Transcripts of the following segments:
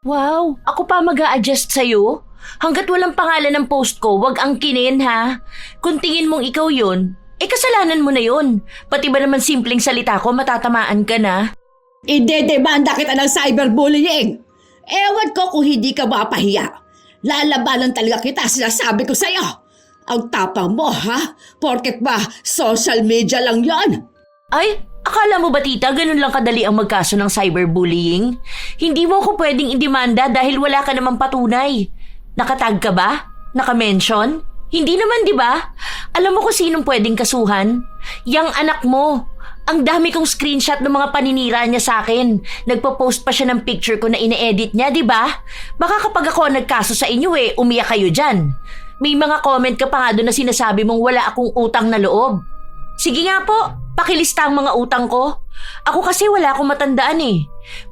Wow, ako pa mag-a-adjust sa'yo? Hanggat walang pangalan ng post ko, wag angkinin ha. Kung tingin mong ikaw yun, kasalanan mo na yun. Pati ba naman simpleng salita ko, matatamaan ka na? Idedemanda kita ng cyberbullying. Ewan ko kung hindi ka mapahiya. Lalabanan talaga kita, sinasabi ko sa'yo. Ang tapang mo, ha? Porket ba social media lang yon? Ay, akala mo ba tita, ganun lang kadali ang magkaso ng cyberbullying? Hindi mo ako pwedeng idemanda dahil wala ka namang patunay. Nakatag ka ba? Nakamention? Hindi naman, di ba? Alam mo kung sinong pwedeng kasuhan? Yang anak mo. Ang dami kong screenshot ng mga paninira niya sa akin. Nagpo-post pa siya ng picture ko na ine-edit niya, di ba? Baka kapag ako nagkaso sa inyo umiyak kayo dyan. May mga comment ka pa nga doon na sinasabi mong wala akong utang na loob. Sige nga po, pakilista ang mga utang ko. Ako kasi wala akong matandaan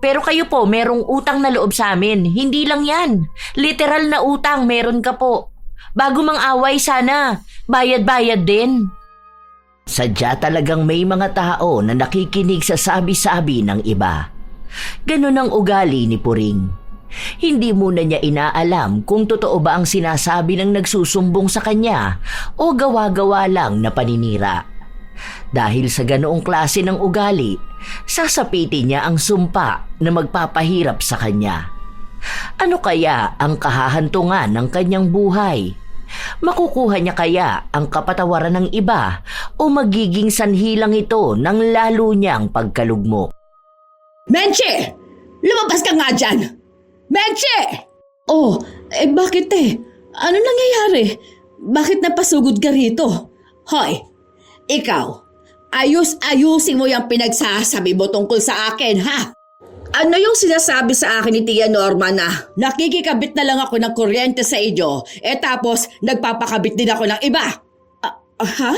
Pero kayo po, merong utang na loob sa amin. Hindi lang yan. Literal na utang, meron ka po. Bago mang away sana, bayad-bayad din. Sadya talagang may mga tao na nakikinig sa sabi-sabi ng iba. Ganon ang ugali ni Puring. Hindi muna niya inaalam kung totoo ba ang sinasabi ng nagsusumbong sa kanya o gawa-gawa lang na paninira. Dahil sa ganoong klase ng ugali, sasapitin niya ang sumpa na magpapahirap sa kanya. Ano kaya ang kahahantungan ng kanyang buhay? Makukuha niya kaya ang kapatawaran ng iba o magiging sanhi lang ito ng lalo niyang pagkalugmok? Menche! Lumabas ka nga dyan! Menche! Oh, bakit Ano nangyayari? Bakit napasugod ka rito? Hoy, ikaw, ayusin mo yung pinagsasabi mo tungkol sa akin, ha? Ano yung sinasabi sa akin ni Tia Norma na nakikikabit na lang ako ng kuryente sa inyo, tapos nagpapakabit din ako ng iba? Ha?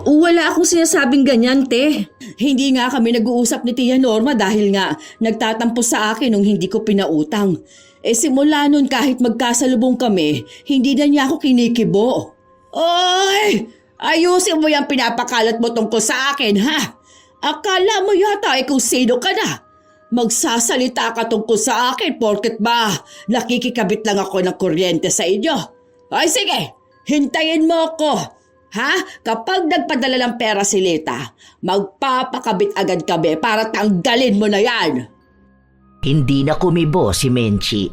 Wala akong sinasabing ganyan, te. Hindi nga kami nag-uusap ni Tia Norma dahil nga nagtatampo sa akin nung hindi ko pinautang. Simula nun kahit magkasalubong kami, hindi na niya ako kinikibo. Oy! Ayusin mo yung pinapakalat mo tungkol sa akin, ha? Akala mo yata kung sino ka na. Magsasalita ka tungkol sa akin porket ba nakikikabit lang ako ng kuryente sa inyo. Ay sige, hintayin mo ako. Ha? Kapag nagpadala ng pera si Lita, magpapakabit agad kami para tanggalin mo na yan. Hindi na kumibo si Menchi.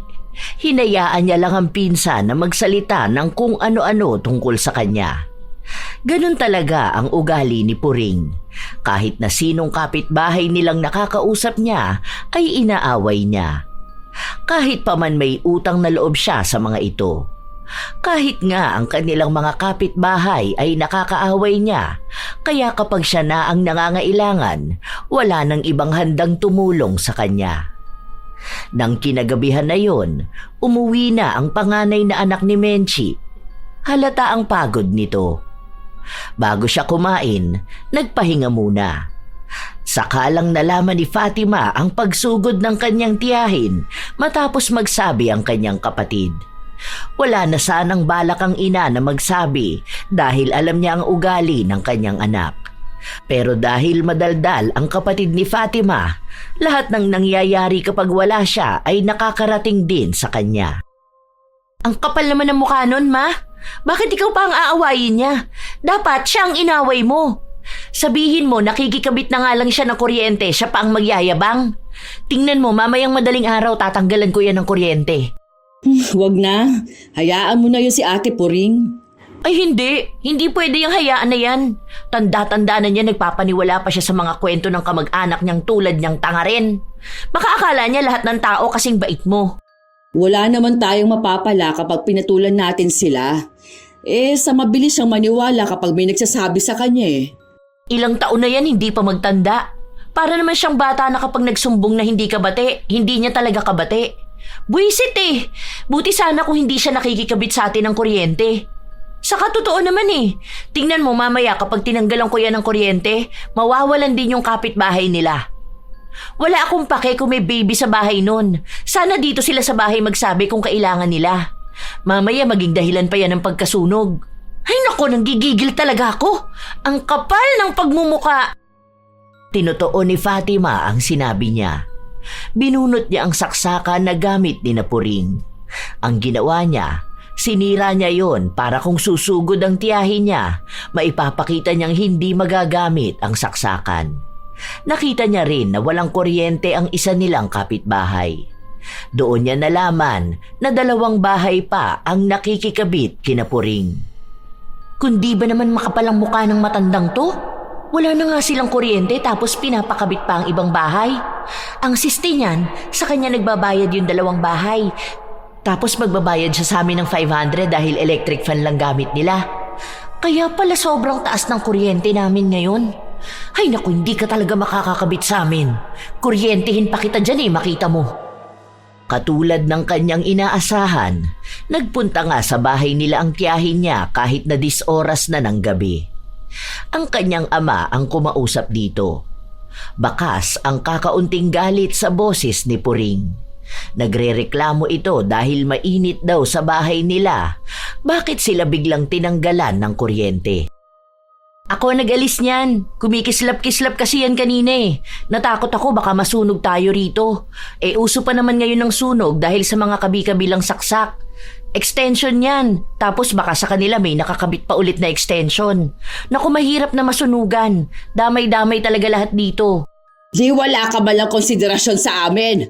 Hinayaan niya lang ang pinsan na magsalita ng kung ano-ano tungkol sa kanya. Ganun talaga ang ugali ni Puring. Kahit na sinong kapitbahay nilang nakakausap niya ay inaaway niya. Kahit pa man may utang na loob siya sa mga ito. Kahit nga ang kanilang mga kapitbahay ay nakakaaway niya, kaya kapag siya na ang nangangailangan, wala nang ibang handang tumulong sa kanya. Nang kinagabihan na yon, umuwi na ang panganay na anak ni Menchi. Halata ang pagod nito. Bago siya kumain, nagpahinga muna. Saka lang nalaman ni Fatima ang pagsugod ng kanyang tiyahin matapos magsabi ang kanyang kapatid. Wala na sanang balak ang ina na magsabi dahil alam niya ang ugali ng kanyang anak. Pero dahil madaldal ang kapatid ni Fatima, lahat ng nangyayari kapag wala siya ay nakakarating din sa kanya. Ang kapal naman ng mukha nun, ma. Bakit ikaw pa ang aawayin niya? Dapat siya ang inaway mo. Sabihin mo, nakikikabit na nga lang siya ng kuryente, siya pa ang magyayabang. Tingnan mo, mamayang madaling araw tatanggalan ko yan ng kuryente. Wag na. Hayaan mo na yun si Ate Puring. Ay hindi. Hindi pwede yung hayaan na yan. Tanda-tanda na niya nagpapaniwala pa siya sa mga kwento ng kamag-anak niyang tulad niyang tanga rin. Baka akala niya lahat ng tao kasing bait mo. Wala naman tayong mapapala kapag pinatulan natin sila. Sa mabilis siyang maniwala kapag may nagsasabi sa kanya Ilang taon na yan hindi pa magtanda. Para naman siyang bata na kapag nagsumbong na hindi kabate, hindi niya talaga kabate. Buisit Buti sana kung hindi siya nakikikabit sa atin ng kuryente. Saka totoo naman Tingnan mo mamaya kapag tinanggalan ko yan ng kuryente, mawawalan din yung kapitbahay nila. Wala akong pake kung may baby sa bahay nun. Sana dito sila sa bahay magsabi kung kailangan nila. Mamaya maging dahilan pa yan ng pagkasunog. Ay nako, nanggigigil talaga ako. Ang kapal ng pagmumuka. Tinotoo ni Fatima ang sinabi niya. Binunot niya ang saksaka na gamit ni Puring. Ang ginawa niya, sinira niya yon para kung susugod ang tiyahin niya, maipapakita niyang hindi magagamit ang saksakan. Nakita niya rin na walang kuryente ang isa nilang kapitbahay. Doon niya nalaman na 2 bahay pa ang nakikikabit kina Puring. Kundi ba naman makapalang mukha ng matandang to? Wala na nga silang kuryente tapos pinapakabit pa ang ibang bahay. Ang siste niyan, sa kanya nagbabayad yung 2 bahay. Tapos magbabayad siya sa amin ng 500 dahil electric fan lang gamit nila. Kaya pala sobrang taas ng kuryente namin ngayon. Ay naku, hindi ka talaga makakakabit sa amin. Kuryentehin pa kita dyan makita mo. Katulad ng kanyang inaasahan, nagpunta nga sa bahay nila ang tiyahin niya kahit na 10 oras na ng gabi. Ang kanyang ama ang kumausap dito. Bakas ang kakaunting galit sa boses ni Puring. Nagrereklamo ito dahil mainit daw sa bahay nila. Bakit sila biglang tinanggalan ng kuryente? Ako nag-alis niyan. Kumikislap-kislap kasi yan kanina. Natakot ako baka masunog tayo rito. Uso pa naman ngayon ng sunog dahil sa mga kabi-kabilang saksak. Extension yan. Tapos baka sa kanila may nakakabit pa ulit na extension. Naku, mahirap na masunugan. Damay-damay talaga lahat dito. Di wala ka ba lang konsiderasyon sa amin?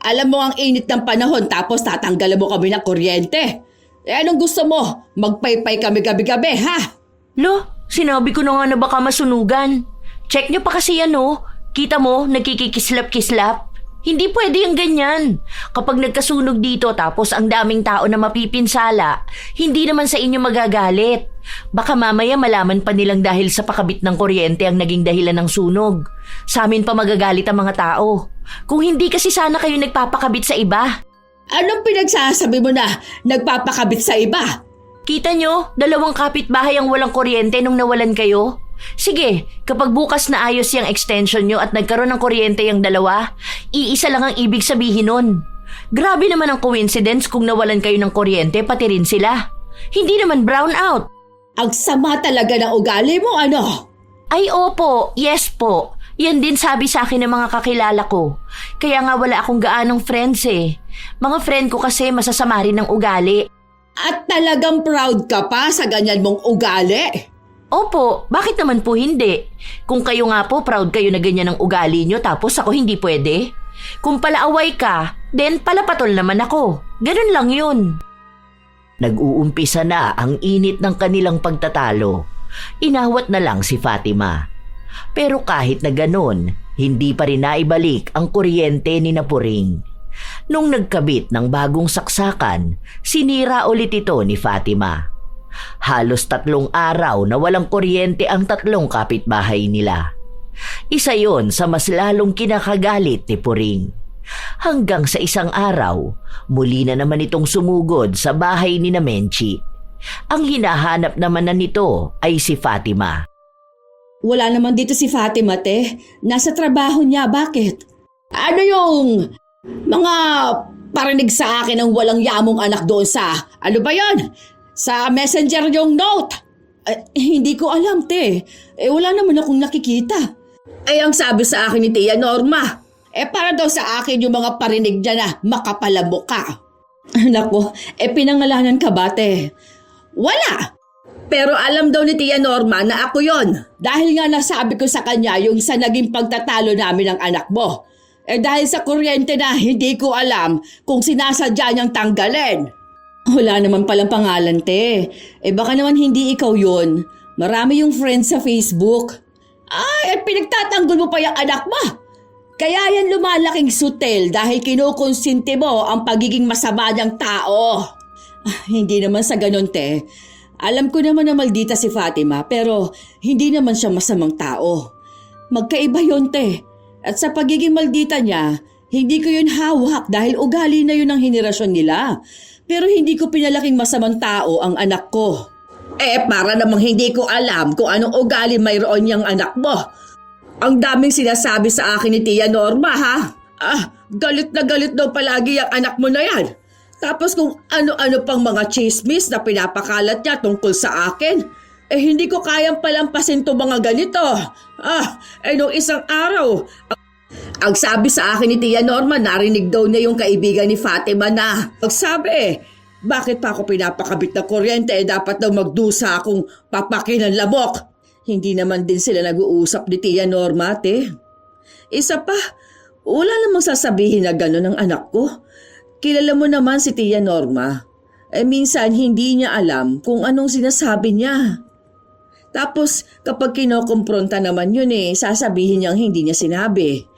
Alam mo ang init ng panahon tapos tatanggalan mo kami ng kuryente. Anong gusto mo? Magpaypay kami gabi-gabi, ha? Lo, sinabi ko na nga na baka masunugan. Check nyo pa kasi yan Kita mo, nagkikikislap-kislap. Hindi pwede yung ganyan. Kapag nagkasunog dito tapos ang daming tao na mapipinsala, hindi naman sa inyo magagalit. Baka mamaya malaman pa nilang dahil sa pakabit ng kuryente ang naging dahilan ng sunog. Sa amin pa magagalit ang mga tao. Kung hindi kasi sana kayo nagpapakabit sa iba. Anong pinagsasabi mo na nagpapakabit sa iba? Kita nyo, 2 kapitbahay ang walang kuryente nung nawalan kayo. Sige, kapag bukas na ayos yung extension nyo at nagkaroon ng kuryente yung 2, iisa lang ang ibig sabihin nun. Grabe naman ang coincidence kung nawalan kayo ng kuryente pati rin sila. Hindi naman brown out. Ang sama talaga ng ugali mo, ano? Ay opo, yes po. Yan din sabi sa akin ng mga kakilala ko. Kaya nga wala akong gaanong friends Mga friend ko kasi masasama rin ng ugali. At talagang proud ka pa sa ganyan mong ugali? Opo, bakit naman po hindi? Kung kayo nga po proud kayo na ganyan ang ugali nyo tapos ako hindi pwede? Kung palaaway ka, then palapatol naman ako. Ganun lang yun. Nag-uumpisa na ang init ng kanilang pagtatalo. Inawat na lang si Fatima. Pero kahit na ganon, hindi pa rin naibalik ang kuryente ni Puring. Nung nagkabit ng bagong saksakan, sinira ulit ito ni Fatima. Halos 3 araw na walang kuryente ang 3 kapitbahay nila. Isa yon sa mas lalong kinakagalit ni Puring. Hanggang sa isang araw, muli na naman itong sumugod sa bahay ni Menchi. Ang hinahanap naman na nito ay si Fatima. Wala naman dito si Fatima, te. Nasa trabaho niya, bakit? Ano yung mga parinig sa akin ng walang yamong anak doon sa, ano ba yon? Sa messenger yung note? Hindi ko alam, te. Wala naman akong nakikita. Ang sabi sa akin ni Tia Norma, para daw sa akin yung mga parinig niya na makapalamo ka. Naku, pinangalanan ka ba, te? Wala! Pero alam daw ni Tia Norma na ako yon. Dahil nga nasabi ko sa kanya yung sa naging pagtatalo namin ng anak mo. Dahil sa kuryente na hindi ko alam kung sinasadya niyang tanggalin. Wala naman palang pangalan, te. Baka naman hindi ikaw yon. Marami yung friends sa Facebook. Pinagtatanggol mo pa yung anak mo. Kaya yan lumalaking sutel dahil kinukonsinti mo ang pagiging masama niyang tao. Hindi naman sa ganun, te. Alam ko naman na maldita si Fatima pero hindi naman siya masamang tao. Magkaiba yun, te. At sa pagiging maldita niya, hindi ko yun hawak dahil ugali na yun ang henerasyon nila. Pero hindi ko pinalaking masamang tao ang anak ko. Para namang hindi ko alam kung anong ugali mayroon niyang anak mo. Ang daming sinasabi sa akin ni Tia Norma, ha? Galit na galit daw palagi ang anak mo na yan. Tapos kung ano-ano pang mga chismis na pinapakalat niya tungkol sa akin, hindi ko kayang palampasin to mga ganito. Nung isang araw, Ang sabi sa akin ni Tia Norma, narinig daw niya yung kaibigan ni Fatima na magsabi bakit pa ako pinapakabit ng kuryente dapat daw magdusa akong papakin ng lamok. Hindi naman din sila nag-uusap ni Tia Norma, te. Isa pa, wala namang sasabihin na gano'n ng anak ko. Kilala mo naman si Tia Norma. Minsan hindi niya alam kung anong sinasabi niya. Tapos kapag kinokompronta naman yun sasabihin niyang hindi niya sinabi.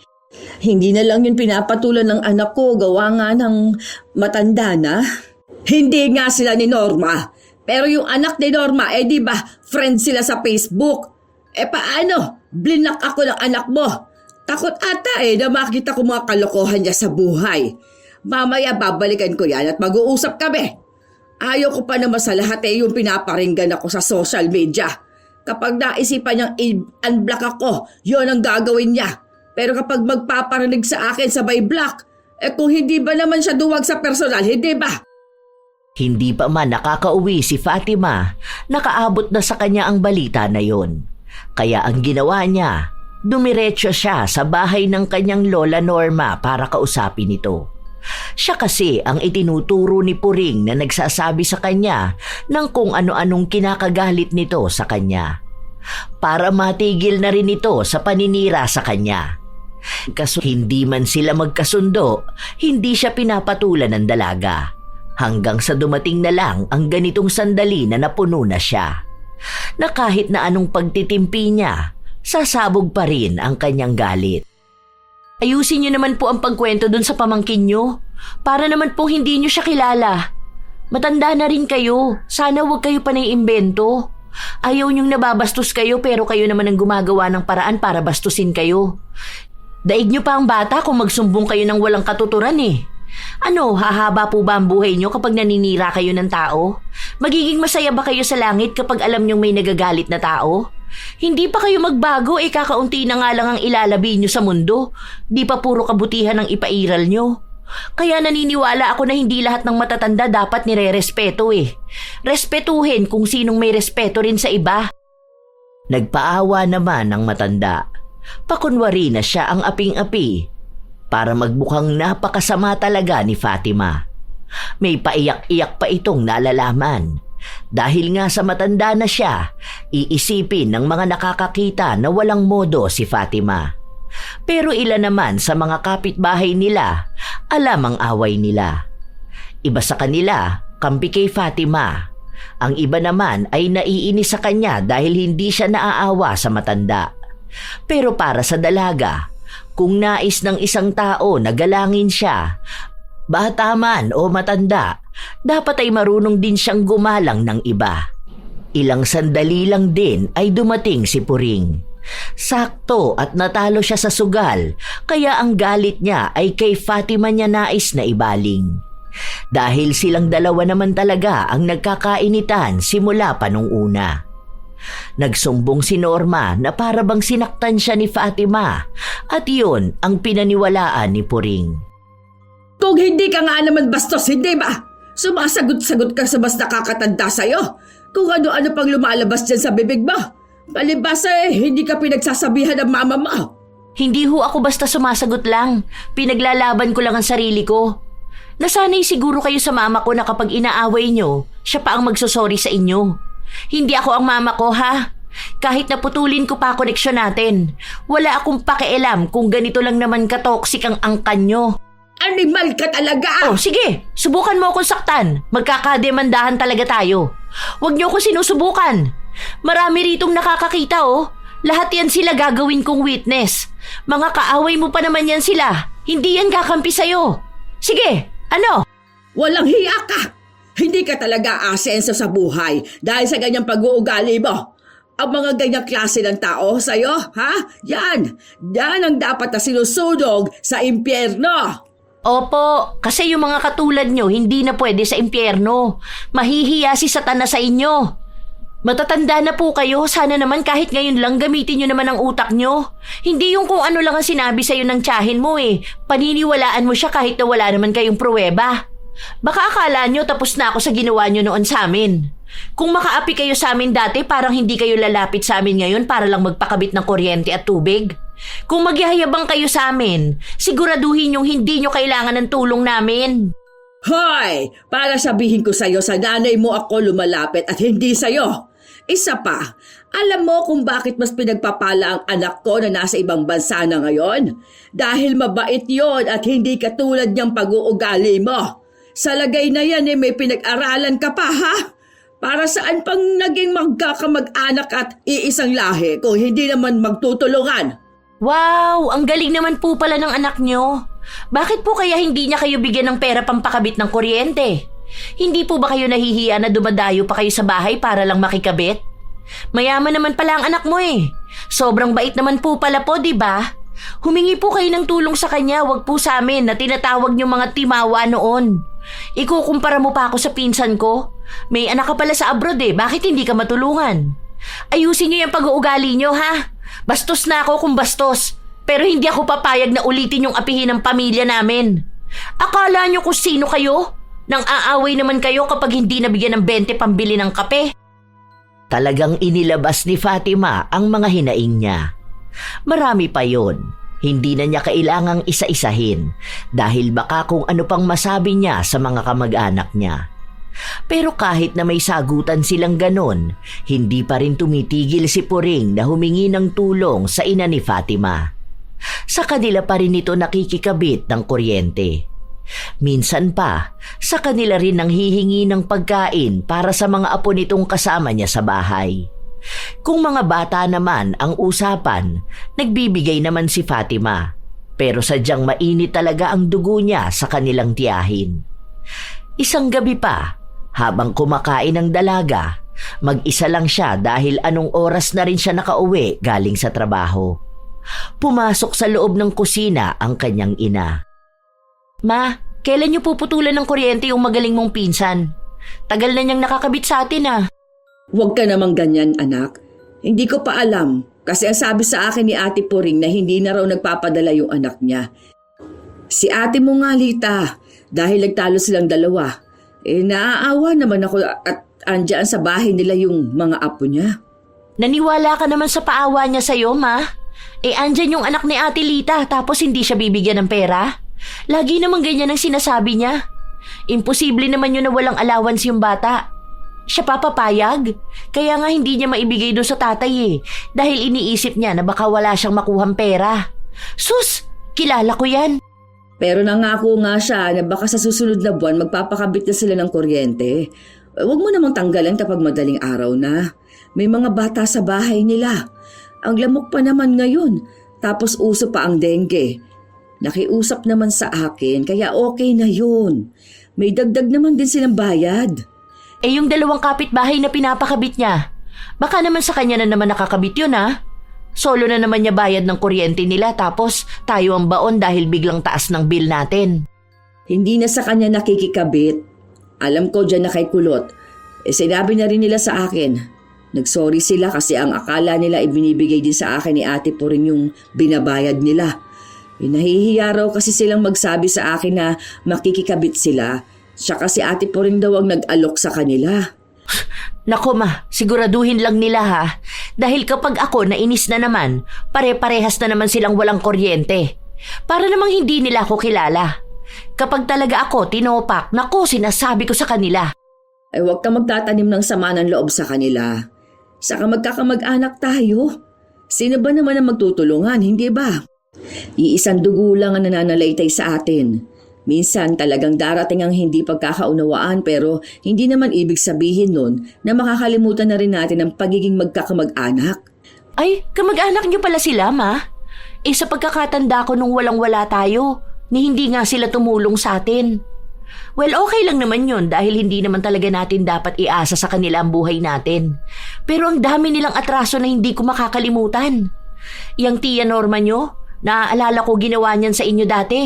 Hindi na lang yun pinapatulan ng anak ko, gawa nga ng matanda na. Hindi nga sila ni Norma. Pero yung anak ni Norma, di ba, friend sila sa Facebook. Paano? Blinak ako ng anak mo. Takot ata na makita ko mga kalokohan niya sa buhay. Mamaya babalikan ko yan at mag-uusap kami. Ayaw ko pa naman sa lahat yung pinaparinggan ako sa social media. Kapag naisipan niyang i-unblock ako, yun ang gagawin niya. Pero kapag magpaparinig sa akin sabay block, kung hindi ba naman siya duwag sa personal, hindi ba? Hindi pa man nakakauwi si Fatima, nakaabot na sa kanya ang balita na yon. Kaya ang ginawa niya, dumiretso siya sa bahay ng kanyang lola Norma para kausapin ito. Siya kasi ang itinuturo ni Puring na nagsasabi sa kanya ng kung ano-anong kinakagalit nito sa kanya. Para matigil na rin ito sa paninira sa kanya. Kaso hindi man sila magkasundo, hindi siya pinapatulan ng dalaga. Hanggang sa dumating na lang ang ganitong sandali na napuno na siya. Na kahit na anong pagtitimpi niya, sasabog pa rin ang kanyang galit. Ayusin niyo naman po ang pagkwento dun sa pamangkin niyo. Para naman po hindi niyo siya kilala. Matanda na rin kayo. Sana huwag kayo pa naiimbento. Ayaw niyong nababastos kayo pero kayo naman ang gumagawa ng paraan para bastusin kayo. Daig niyo pa ang bata kung magsumbong kayo ng walang katuturan Ano, hahaba po ba ang buhay niyo kapag naninira kayo ng tao? Magiging masaya ba kayo sa langit kapag alam niyong may nagagalit na tao? Hindi pa kayo magbago kakaunti na nga lang ang ilalabi niyo sa mundo. Di pa puro kabutihan ang ipairal niyo. Kaya naniniwala ako na hindi lahat ng matatanda dapat nire-respeto Respetuhin kung sinong may respeto rin sa iba. Nagpaawa naman ang matanda. Pakunwari na siya ang aping-api para magmukhang napakasama talaga ni Fatima. May paiyak-iyak pa itong nalalaman. Dahil nga sa matanda na siya, iisipin ng mga nakakakita na walang modo si Fatima. Pero ilan naman sa mga kapitbahay nila, alam ang away nila. Iba sa kanila, kampi kay Fatima. Ang iba naman ay naiinis sa kanya dahil hindi siya naaawa sa matanda. Pero para sa dalaga, kung nais ng isang tao na galangin siya, bata man o matanda, dapat ay marunong din siyang gumalang ng iba. Ilang sandali lang din ay dumating si Puring. Sakto at natalo siya sa sugal, kaya ang galit niya ay kay Fatima niya nais na ibaling. Dahil silang dalawa naman talaga ang nagkakainitan simula pa nung una. Nagsumbong si Norma na para bang sinaktan siya ni Fatima at yun ang pinaniwalaan ni Puring. Kung hindi ka nga naman bastos, hindi ba? Sumasagot-sagot ka sa mas nakakatanda sa'yo. Kung ano-ano pang lumalabas dyan sa bibig mo. Palibasa hindi ka pinagsasabihan ng mama mo. Hindi ho ako basta sumasagot lang. Pinaglalaban ko lang ang sarili ko. Nasanay siguro kayo sa mama ko na kapag inaaway nyo, siya pa ang magsosorry sa inyo. Hindi ako ang mama ko, ha? Kahit naputulin ko pa koneksyon natin, wala akong pakialam kung ganito lang naman ka-toxic ang angkan nyo. Animal ka talaga! Oh, sige, subukan mo akong saktan. Magkakademandahan talaga tayo. Huwag niyo ako sinusubukan. Marami ritong nakakakita, Lahat yan sila gagawin kong witness. Mga kaaway mo pa naman yan sila. Hindi yan kakampi sa'yo. Sige, ano? Walang hiya ka! Hindi ka talaga asenso sa buhay dahil sa ganyang pag-uugali mo. Ang mga ganyang klase ng tao sa'yo, ha? Yan ang dapat na sinusunog sa impyerno. Opo, kasi yung mga katulad nyo hindi na pwede sa impyerno. Mahihiya si Satanas sa inyo. Matatanda na po kayo, sana naman kahit ngayon lang gamitin nyo naman ang utak nyo. Hindi yung kung ano lang ang sinabi sa'yo ng tiyahin mo Paniniwalaan mo siya kahit na wala naman kayong pruweba. Baka akala nyo tapos na ako sa ginawa nyo noon sa amin. Kung makaapi kayo sa amin dati, parang hindi kayo lalapit sa amin ngayon para lang magpakabit ng kuryente at tubig. Kung magyayabang kayo sa amin, siguraduhin yung hindi nyo kailangan ng tulong namin. Hoy! Para sabihin ko sa'yo, sa nanay mo ako lumalapit at hindi sa'yo. Isa pa, alam mo kung bakit mas pinagpapala ang anak ko na nasa ibang bansa na ngayon? Dahil mabait yon at hindi katulad niyang pag-uugali mo. Sa lagay na yan may pinag-aralan ka pa ha? Para saan pang naging magkakamag-anak at iisang lahi kung hindi naman magtutulungan? Wow! Ang galing naman po pala ng anak nyo. Bakit po kaya hindi niya kayo bigyan ng pera pampakabit ng kuryente? Hindi po ba kayo nahihiya na dumadayo pa kayo sa bahay para lang makikabit? Mayaman naman pala ang anak mo eh. Sobrang bait naman po pala po, di ba? Humingi po kayo ng tulong sa kanya, wag po sa amin na tinatawag niyo mga timawa noon. Ikukumpara mo pa ako sa pinsan ko. May anak ka pala sa abroad eh, bakit hindi ka matulungan? Ayusin niyo yung pag-uugali niyo ha. Bastos na ako kung bastos. Pero hindi ako papayag na ulitin yung apihin ng pamilya namin. Akala niyo kung sino kayo? Nang aaway naman kayo kapag hindi nabigyan ng 20 pambili ng kape. Talagang inilabas ni Fatima ang mga hinaing niya. Marami pa yon. Hindi na niya kailangang isa-isahin dahil baka kung ano pang masabi niya sa mga kamag-anak niya. Pero kahit na may sagutan silang ganon, hindi pa rin tumitigil si Puring na humingi ng tulong sa ina ni Fatima. Sa kanila pa rin ito nakikikabit ng kuryente. Minsan pa, sa kanila rin nang hihingi ng pagkain para sa mga apo nitong kasama niya sa bahay. Kung mga bata naman ang usapan, nagbibigay naman si Fatima. Pero sadyang mainit talaga ang dugo niya sa kanilang tiyahin. Isang gabi pa, habang kumakain ng dalaga, mag-isa lang siya dahil anong oras na rin siya nakauwi galing sa trabaho. Pumasok sa loob ng kusina ang kanyang ina. Ma, kailan niyo puputulan ng kuryente yung magaling mong pinsan? Tagal na niyang nakakabit sa atin ah. Huwag ka namang ganyan, anak. Hindi ko pa alam kasi ang sabi sa akin ni Ate Puring na hindi na raw nagpapadala yung anak niya. Si ate mo nga, Lita, dahil nagtalo silang dalawa. Naaawa naman ako at andyan sa bahay nila yung mga apo niya. Naniwala ka naman sa paawa niya sa'yo, ma? Andyan yung anak ni Ate Lita tapos hindi siya bibigyan ng pera? Lagi naman ganyan ang sinasabi niya. Imposible naman yun na walang allowance yung bata. Siya papapayag? Kaya nga hindi niya maibigay doon sa tatay eh. Dahil iniisip niya na baka wala siyang makuhang pera. Sus! Kilala ko yan. Pero nangako nga siya na baka sa susunod na buwan magpapakabit na sila ng kuryente. Huwag mo namang tanggalan kapag madaling araw na. May mga bata sa bahay nila. Ang lamok pa naman ngayon. Tapos uso pa ang dengue. Nakiusap naman sa akin kaya okay na yun. May dagdag naman din silang bayad. Yung 2 kapitbahay na pinapakabit niya. Baka naman sa kanya na naman nakakabit yun ha? Solo na naman niya bayad ng kuryente nila tapos tayo ang baon dahil biglang taas ng bill natin. Hindi na sa kanya nakikikabit. Alam ko dyan na kay Kulot. Sinabi na rin nila sa akin. Nagsorry sila kasi ang akala nila ibinibigay din sa akin ni Ate Puring yung binabayad nila. Nahihiya raw kasi silang magsabi sa akin na makikikabit sila. Siya kasi Ate Puring daw ang nag-alok sa kanila. Nako ma, siguraduhin lang nila ha. Dahil kapag ako nainis na naman, pare-parehas na naman silang walang kuryente. Para namang hindi nila ako kilala. Kapag talaga ako tinopak, nako sinasabi ko sa kanila. Ay huwag ka magtatanim ng sama ng loob sa kanila. Saka magkakamag-anak tayo. Sino ba naman ang magtutulungan, hindi ba? Iisang dugo lang ang nananalaytay sa atin. Minsan talagang darating ang hindi pagkakaunawaan pero hindi naman ibig sabihin nun na makakalimutan na rin natin ang pagiging magkakamag-anak. Ay, kamag-anak niyo pala sila, ma? Sa pagkakatanda ko nung walang-wala tayo, ni hindi nga sila tumulong sa atin. Well, okay lang naman yun dahil hindi naman talaga natin dapat iasa sa kanila ang buhay natin. Pero ang dami nilang atraso na hindi ko makakalimutan. Yang tiya Norma nyo, naaalala ko ginawa niyan sa inyo dati.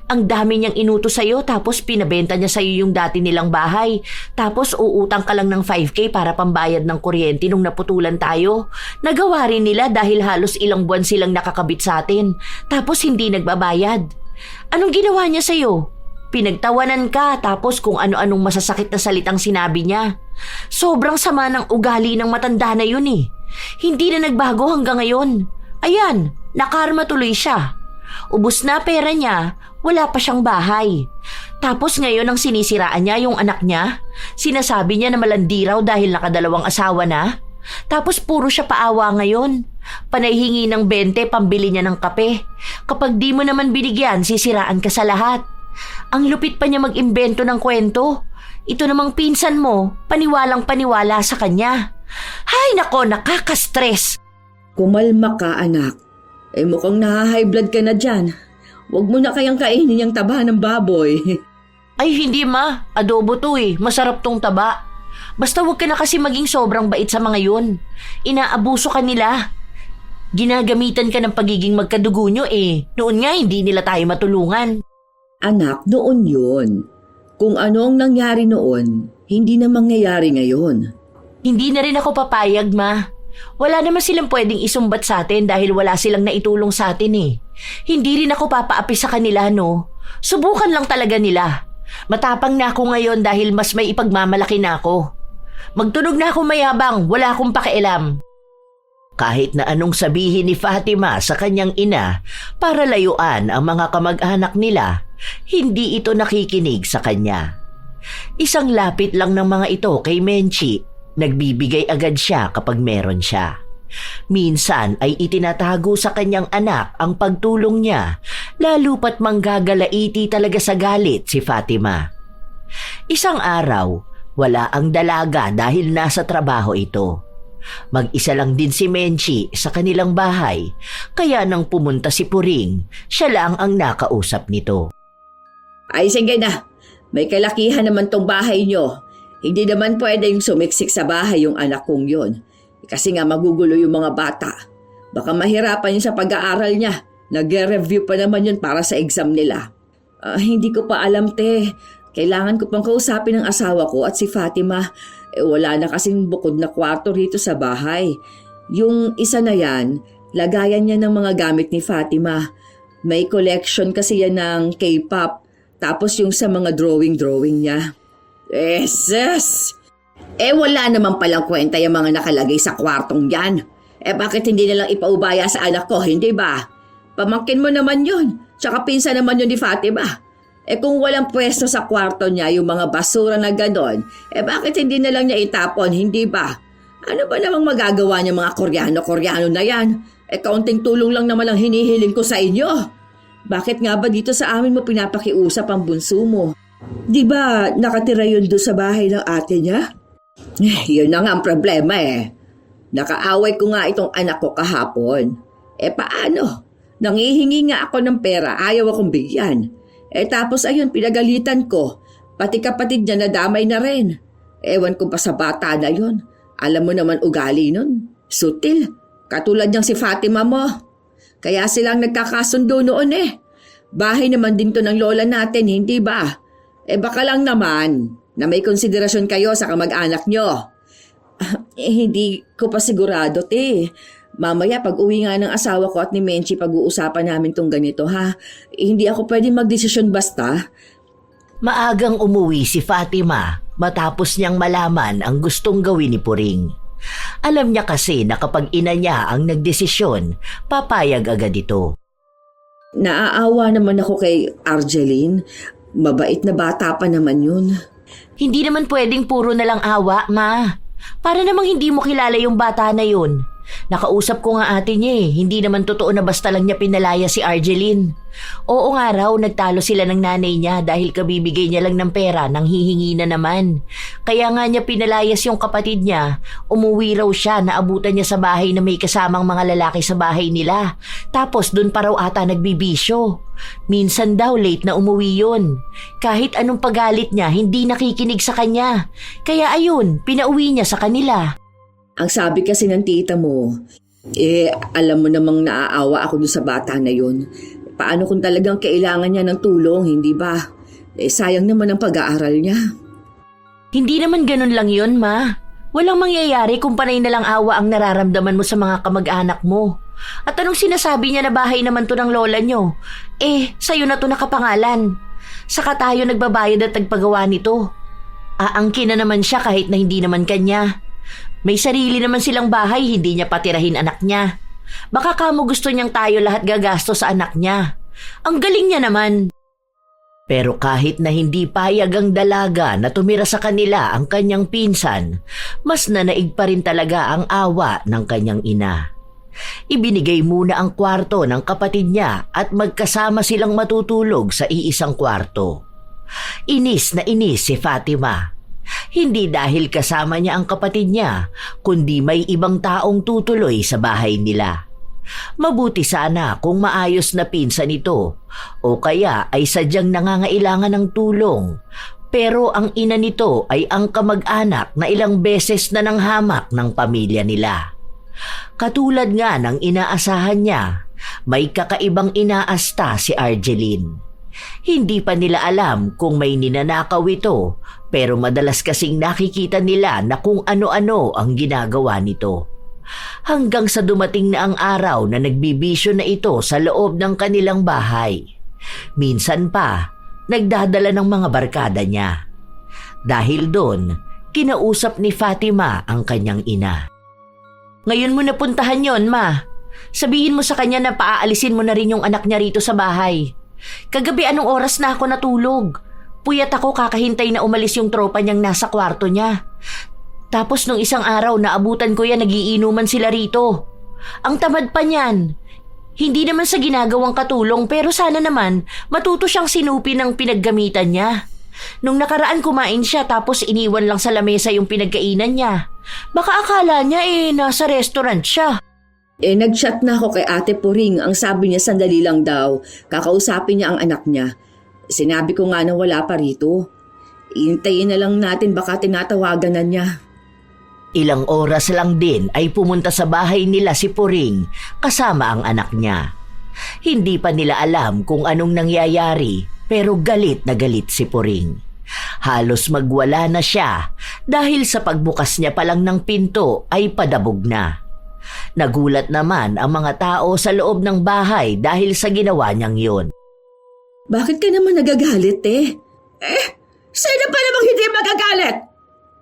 Ang dami niyang inutos sa'yo tapos pinabenta niya sa'yo yung dati nilang bahay. Tapos uutang ka lang ng 5K para pambayad ng kuryente nung naputulan tayo. Nagawa rin nila dahil halos ilang buwan silang nakakabit sa atin. Tapos hindi nagbabayad. Anong ginawa niya sa'yo? Pinagtawanan ka tapos kung ano-anong masasakit na salitang sinabi niya. Sobrang sama ng ugali ng matanda na yun eh. Hindi na nagbago hanggang ngayon. Ayan, nakarma tuloy siya. Ubus na pera niya, wala pa siyang bahay. Tapos ngayon ang sinisiraan niya yung anak niya. Sinasabi niya na malandi raw dahil nakadalawang asawa na. Tapos puro siya paawa ngayon. Panay hingi ng 20 pambili niya ng kape. Kapag di mo naman binigyan, sisiraan ka sa lahat. Ang lupit pa niya mag-imbento ng kwento. Ito namang pinsan mo, paniwalang paniwala sa kanya. Hay nako, nakaka-stress. Kumalma ka, anak. Mukhang naha-high blood ka na dyan. Huwag mo na kayang kainin yung taba ng baboy. Ay hindi ma, adobo to eh, masarap tong taba. Basta huwag ka na kasi maging sobrang bait sa mga yun. Inaabuso ka nila. Ginagamitan ka ng pagiging magkadugo nyo eh. Noon nga hindi nila tayo matulungan. Anak, noon yun. Kung ano ang nangyari noon, hindi na mangyayari ngayon. Hindi na rin ako papayag ma. Wala naman silang pwedeng isumbat sa atin dahil wala silang naitulong sa atin eh. Hindi rin ako papaapi sa kanila no. Subukan lang talaga nila. Matapang na ako ngayon dahil mas may ipagmamalaki na ako. Magtunog na ako mayabang, wala akong pakialam. Kahit na anong sabihin ni Fatima sa kanyang ina para layuan ang mga kamag-anak nila, hindi ito nakikinig sa kanya. Isang lapit lang ng mga ito kay Menchi. Nagbibigay agad siya kapag meron siya. Minsan ay itinatago sa kanyang anak ang pagtulong niya, lalo pat manggagalaiti talaga sa galit si Fatima. Isang araw, wala ang dalaga dahil nasa trabaho ito. Mag-isa lang din si Menchi sa kanilang bahay, kaya nang pumunta si Puring, siya lang ang nakausap nito. Ay sige na, may kalakihan naman tong bahay nyo. Hindi naman pwedeng sumiksik sa bahay yung anak kong yun. Kasi nga magugulo yung mga bata. Baka mahirapan yun sa pag-aaral niya. Nag-review pa naman yun para sa exam nila. Hindi ko pa alam, te. Kailangan ko pang kausapin ang asawa ko at si Fatima. Wala na kasing bukod na kwarto rito sa bahay. Yung isa na yan, lagayan niya ng mga gamit ni Fatima. May collection kasi yan ng K-pop. Tapos yung sa mga drawing niya. Yes! Wala naman palang kwenta yung mga nakalagay sa kwartong yan. Bakit hindi nilang ipaubaya sa anak ko, hindi ba? Pamangkin mo naman yun. Tsaka pinsan naman yun ni Fatima. Kung walang pwesto sa kwarto niya yung mga basura na ganon, bakit hindi na lang niya itapon, hindi ba? Ano ba namang magagawa niya mga Koreano na yan? Kaunting tulong lang naman ang hinihiling ko sa inyo. Bakit nga ba dito sa amin mo pinapakiusap ang bunso mo? Di ba nakatira yun doon sa bahay ng ate niya? Yun na nga ang problema eh. Nakaaway ko nga itong anak ko kahapon. Paano? Nangihingi nga ako ng pera, ayaw akong bigyan. Tapos ayun, pinagalitan ko. Pati kapatid niya nadamay na rin. Ewan ko pa sa bata na yun. Alam mo naman ugali nun. Sutil. Katulad niyang si Fatima mo. Kaya silang nagkakasundo noon eh. Bahay naman din to ng lola natin, hindi ba? Baka lang naman na may konsiderasyon kayo sa kamag-anak nyo. Hindi ko pa sigurado, te. Mamaya pag uwi nga ng asawa ko at ni Menchi pag-uusapan namin tong ganito ha. Hindi ako pwede magdesisyon basta. Maagang umuwi si Fatima matapos niyang malaman ang gustong gawin ni Puring. Alam niya kasi na kapag ina niya ang nagdesisyon, papayag agad ito. Naaawa naman ako kay Arjeline. Mabait na bata pa naman yun. Hindi naman pwedeng puro na lang awa, ma. Para namang hindi mo kilala yung bata na yun. Nakausap ko nga ate niya hindi naman totoo na basta lang niya pinalaya si Arjeline. Oo nga raw, nagtalo sila ng nanay niya dahil kabibigay niya lang ng pera nang hihingi na naman. Kaya nga niya pinalayas yung kapatid niya, umuwi raw siya, naabutan niya sa bahay na may kasamang mga lalaki sa bahay nila. Tapos dun pa raw ata nagbibisyo. Minsan daw late na umuwi yun. Kahit anong pagalit niya, hindi nakikinig sa kanya. Kaya ayun, pinauwi niya sa kanila. Ang sabi kasi ng tita mo, alam mo namang naaawa ako doon sa bata na yun. Paano kung talagang kailangan niya ng tulong, hindi ba? Sayang naman ang pag-aaral niya. Hindi naman ganun lang yun, ma. Walang mangyayari kung panay na lang awa ang nararamdaman mo sa mga kamag-anak mo. At anong sinasabi niya na bahay naman to ng lola nyo? Sa'yo na to nakapangalan. Saka tayo nagbabayad at nagpagawa nito. Aangkin na naman siya kahit na hindi naman kanya. May sarili naman silang bahay, hindi niya patirahin anak niya. Baka kamo gusto niyang tayo lahat gagasto sa anak niya. Ang galing niya naman. Pero kahit na hindi payag ang dalaga na tumira sa kanila ang kanyang pinsan, mas nanaig pa rin talaga ang awa ng kanyang ina. Ibinigay muna ang kwarto ng kapatid niya at magkasama silang matutulog sa iisang kwarto. Inis na inis si Fatima. Hindi dahil kasama niya ang kapatid niya, kundi may ibang taong tutuloy sa bahay nila. Mabuti sana kung maayos na pinsan ito o kaya ay sadyang nangangailangan ng tulong. Pero ang ina nito ay ang kamag-anak na ilang beses na nanghamak ng pamilya nila. Katulad nga ng inaasahan niya, may kakaibang inaasta si Argeline. Hindi pa nila alam kung may ninanakaw ito, pero madalas kasing nakikita nila na kung ano-ano ang ginagawa nito. Hanggang sa dumating na ang araw na nagbibisyo na ito sa loob ng kanilang bahay. Minsan pa, nagdadala ng mga barkada niya. Dahil doon, kinausap ni Fatima ang kanyang ina. Ngayon mo napuntahan yon, ma. Sabihin mo sa kanya na paaalisin mo na rin yung anak niya rito sa bahay. Kagabi anong oras na ako natulog? Puyat ako kakahintay na umalis yung tropa niyang nasa kwarto niya. Tapos nung isang araw naabutan ko yan nagiinuman sila rito. Ang tamad pa niyan. Hindi naman sa ginagawang katulong pero sana naman matuto siyang sinupi ng pinaggamitan niya. Nung nakaraan kumain siya tapos iniwan lang sa lamesa yung pinagkainan niya. Baka akala niya nasa restaurant siya. Nag-chat na ako kay Ate Puring. Ang sabi niya sandali lang daw. Kakausapin niya ang anak niya. Sinabi ko nga na wala pa rito. Iintayin na lang natin baka tinatawagan na niya. Ilang oras lang din ay pumunta sa bahay nila si Puring kasama ang anak niya. Hindi pa nila alam kung anong nangyayari pero galit na galit si Puring. Halos magwala na siya dahil sa pagbukas niya pa lang ng pinto ay padabog na. Nagulat naman ang mga tao sa loob ng bahay dahil sa ginawa niyang yun. Bakit ka naman nagagalit sino pa namang hindi magagalit?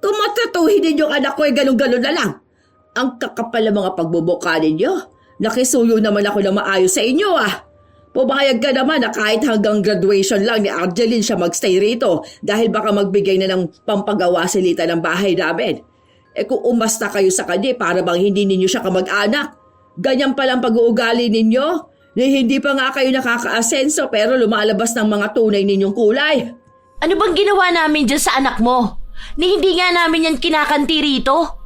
Tumatratuhin ninyo ang anak ko ganun-ganun na lang. Ang kakapal ng mga pagbubuka ninyo. Nakisuyo naman ako na maayos sa inyo Pumayag ka naman na kahit hanggang graduation lang ni Argeline siya magstay rito dahil baka magbigay na ng pampagawa si Lita ng bahay namin. Kung umasta kayo sa kanya para bang hindi ninyo siya kamag-anak. Ganyan palang pag-uugali ninyo. Hindi pa nga kayo nakaka-asenso pero lumalabas ng mga tunay ninyong kulay. Ano bang ginawa namin dyan sa anak mo? Ni hindi nga namin yan kinakanti rito.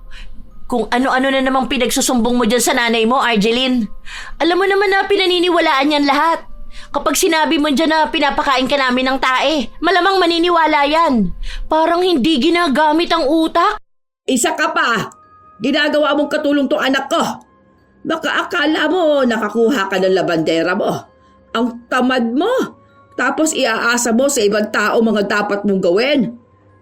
Kung ano-ano na namang pinagsusumbong mo dyan sa nanay mo, Argeline. Alam mo naman na pinaniniwalaan yan lahat. Kapag sinabi mo dyan na pinapakain ka namin ng tae, malamang maniniwala yan. Parang hindi ginagamit ang utak. Isa ka pa. Ginagawa mong katulong tong anak ko. Baka akala mo nakakuha ka ng labandera mo. Ang tamad mo. Tapos iaasa mo sa ibang tao mga dapat mong gawin.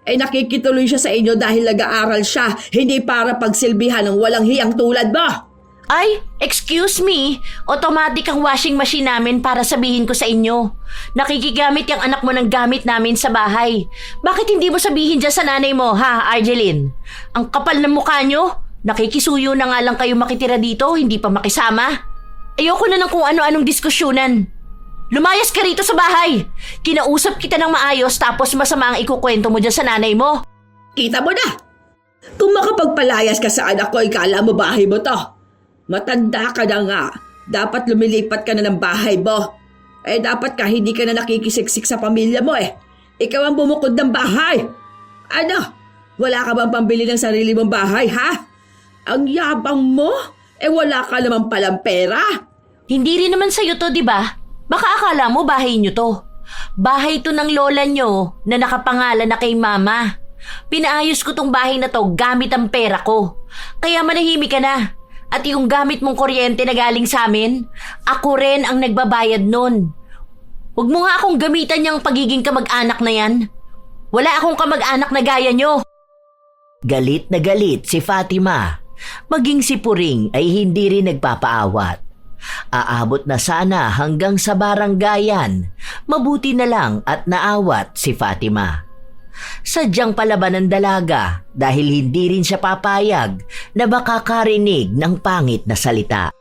Nakikituloy siya sa inyo dahil nag-aaral siya, hindi para pagsilbihan ng walang hiyang tulad mo. Ay, excuse me. Automatic ang washing machine namin para sabihin ko sa inyo. Nakikigamit yung anak mo ng gamit namin sa bahay. Bakit hindi mo sabihin dyan sa nanay mo, ha, Argeline? Ang kapal ng mukha nyo. Nakikisuyo na nga lang kayo makitira dito, hindi pa makisama. Ayoko na ng kung ano-anong diskusyonan. Lumayas ka rito sa bahay. Kinausap kita ng maayos tapos masama ang ikukwento mo dyan sa nanay mo. Kita mo na. Kung makapagpalayas ka sa anak ko, ikala mo bahay mo to. Matanda ka na nga. Dapat lumilipat ka na ng bahay mo. Dapat ka hindi ka na nakikisiksik sa pamilya mo Ikaw ang bumukod ng bahay. Ano? Wala ka bang pambili ng sarili mong bahay, ha? Ang yabang mo? Wala ka naman palang pera. Hindi rin naman sa'yo to, di ba? Baka akala mo bahay nyo to. Bahay to ng lola nyo na nakapangalan na kay mama. Pinaayos ko tong bahay na to gamit ang pera ko. Kaya manahimik ka na. At yung gamit mong kuryente na galing sa amin, ako rin ang nagbabayad nun. Huwag mo nga akong gamitan yung pagiging kamag-anak na yan. Wala akong kamag-anak na gaya nyo. Galit na galit si Fatima. Maging si Puring ay hindi rin nagpapaawat. Aabot na sana hanggang sa baranggayan. Mabuti na lang at naawat si Fatima. Sadyang palaban ng dalaga dahil hindi rin siya papayag na makakarinig ng pangit na salita.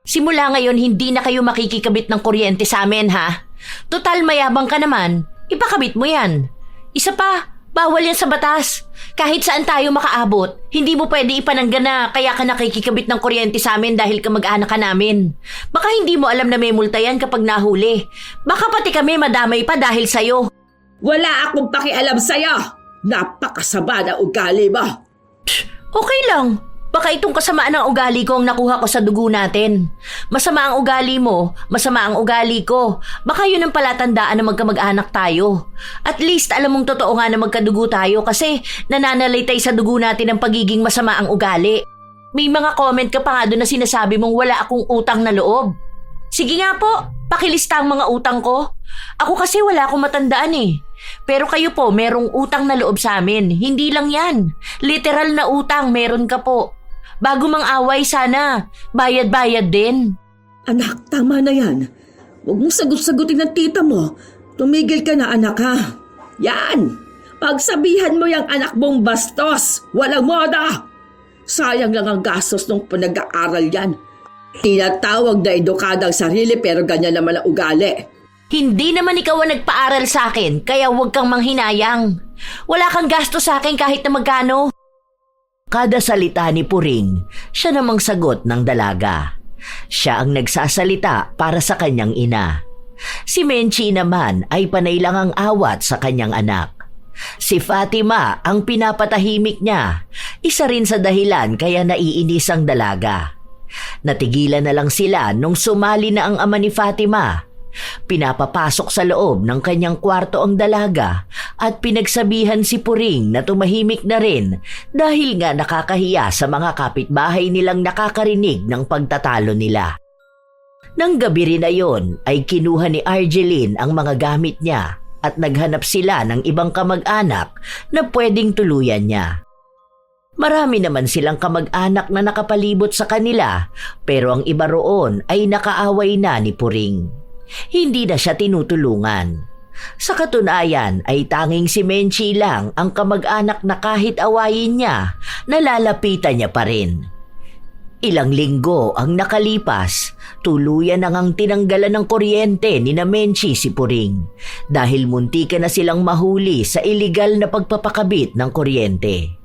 Simula ngayon, hindi na kayo makikikabit ng kuryente sa amin, ha? Total mayabang ka naman, ipakabit mo yan. Isa pa, bawal yan sa batas. Kahit saan tayo makaabot, hindi mo pwede ipananggan na kaya ka nakikikabit ng kuryente sa amin dahil kamag-anak ka namin. Baka hindi mo alam na may multa yan kapag nahuli. Baka pati kami madamay pa dahil sa'yo. Wala akong pakialam sa'yo! Napakasama na ugali mo! Okay lang. Baka itong kasamaan ng ugali ko ang nakuha ko sa dugo natin. Masama ang ugali mo, masama ang ugali ko. Baka yun ang palatandaan na magkamag-anak tayo. At least alam mong totoo nga na magkadugo tayo kasi nananalitay sa dugo natin ang pagiging masama ang ugali. May mga comment ka pa nga doon na sinasabi mong wala akong utang na loob. Sige nga po, pakilista ang mga utang ko. Ako kasi wala akong matandaan eh. Pero kayo po, merong utang na loob sa amin. Hindi lang yan. Literal na utang, meron ka po. Bago mang away sana, bayad-bayad din. Anak, tama na yan. Huwag mong sagot-sagutin ng tita mo. Tumigil ka na, anak, ha? Yan! Pagsabihan mo yung anak mong bastos. Walang moda! Sayang lang ang gastos nung pinag-aaral yan. Tinatawag na edukadang sarili pero ganyan naman ang ugali. Hindi naman ikaw ang nagpaaral sa akin, kaya huwag kang manghinayang. Wala kang gasto sa akin kahit na magkano. Kada salita ni Puring, siya namang sagot ng dalaga. Siya ang nagsasalita para sa kanyang ina. Si Menchi naman ay panay lang ang awat sa kanyang anak. Si Fatima ang pinapatahimik niya, isa rin sa dahilan kaya naiinis ang dalaga. Natigilan na lang sila nung sumali na ang ama ni Fatima. Pinapapasok sa loob ng kanyang kwarto ang dalaga at pinagsabihan si Puring na tumahimik na rin dahil nga nakakahiya sa mga kapitbahay nilang nakakarinig ng pagtatalo nila. Nang gabi rin na yon ay kinuha ni Argeline ang mga gamit niya at naghanap sila ng ibang kamag-anak na pwedeng tuluyan niya. Marami naman silang kamag-anak na nakapalibot sa kanila pero ang iba roon ay nakaaway na ni Puring. Hindi na siya tinutulungan. Sa katunayan ay tanging si Menchi lang ang kamag-anak na kahit awayin niya, nalalapitan niya pa rin. Ilang linggo ang nakalipas, tuluyan na ngang tinanggalan ng kuryente ni na Menchi si Puring dahil muntika na silang mahuli sa iligal na pagpapakabit ng kuryente.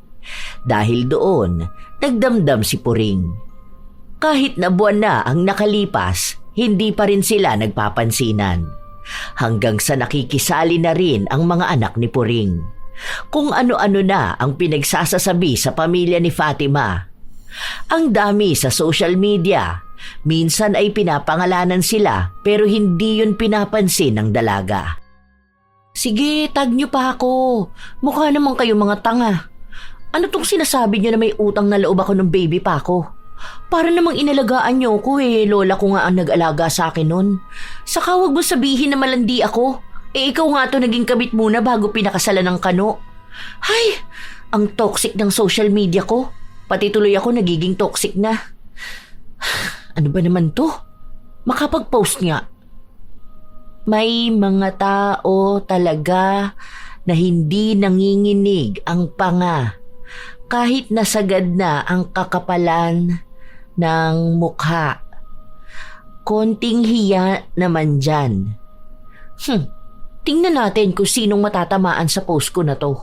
Dahil doon, nagdamdam si Puring. Kahit na buwan na ang nakalipas, hindi pa rin sila nagpapansinan. Hanggang sa nakikisali na rin ang mga anak ni Puring. Kung ano-ano na ang pinagsasasabi sa pamilya ni Fatima. Ang dami sa social media. Minsan ay pinapangalanan sila pero hindi yun pinapansin ng dalaga. Sige, tag niyo pa ako. Mukha naman kayo mga tanga. Ano tong sinasabi niyo na may utang na loob ako ng baby pa ako? Para namang inalagaan niyo ko eh, lola ko nga ang nag-alaga sa akin nun. Saka wag mo sabihin na malandi ako. Eh ikaw nga to naging kabit muna bago pinakasalan ng kano. Hay, ang toxic ng social media ko. Pati tuloy ako nagiging toxic na. Ano ba naman to? Makapag-post nga. May mga tao talaga na hindi nanginginig ang panga kahit nasagad na ang kakapalan ng mukha. Konting hiya naman dyan. Tingnan natin kung sinong matatamaan sa post ko na to.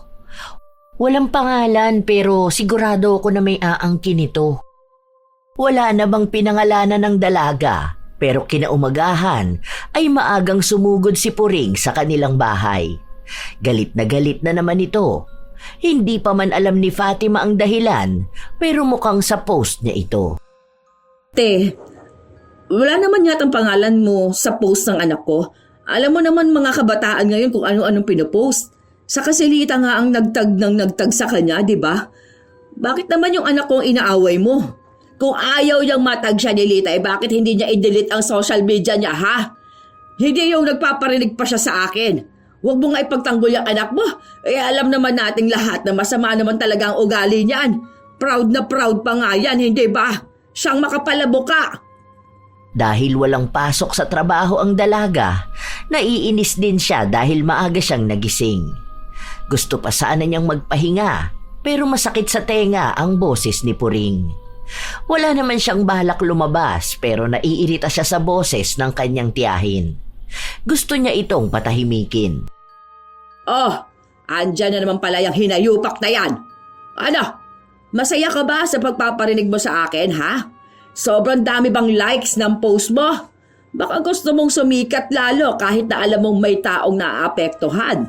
Walang pangalan pero sigurado ako na may aangkin ito. Wala na bang pinangalanan ng dalaga pero kinaumagahan ay maagang sumugod si Puring sa kanilang bahay. Galit na naman ito. Hindi pa man alam ni Fatima ang dahilan pero mukhang sa post niya ito. Te, wala naman yatang pangalan mo sa post ng anak ko. Alam mo naman mga kabataan ngayon kung ano-anong pinopost. Sa kasilita nga ang nagtag sa kanya, di ba? Bakit naman yung anak kong inaaway mo? Kung ayaw niyang matag siya ni Lita, bakit hindi niya i-delete ang social media niya, ha? Hindi yung nagpaparinig pa siya sa akin. Huwag mo nga ipagtanggol yung anak mo. Alam naman nating lahat na masama naman talaga ang ugali niyan. Proud na proud pa nga yan, hindi ba? Siyang makapalabuka. Dahil walang pasok sa trabaho ang dalaga, naiinis din siya dahil maaga siyang nagising. Gusto pa sana niyang magpahinga, pero masakit sa tenga ang boses ni Puring. Wala naman siyang balak lumabas pero naiirita siya sa boses ng kanyang tiyahin. Gusto niya itong patahimikin. Oh, andyan na naman pala yung hinayupak na yan. Ano? Masaya ka ba sa pagpaparinig mo sa akin, ha? Sobrang dami bang likes ng post mo? Baka gusto mong sumikat lalo kahit na alam mong may taong naaapektuhan.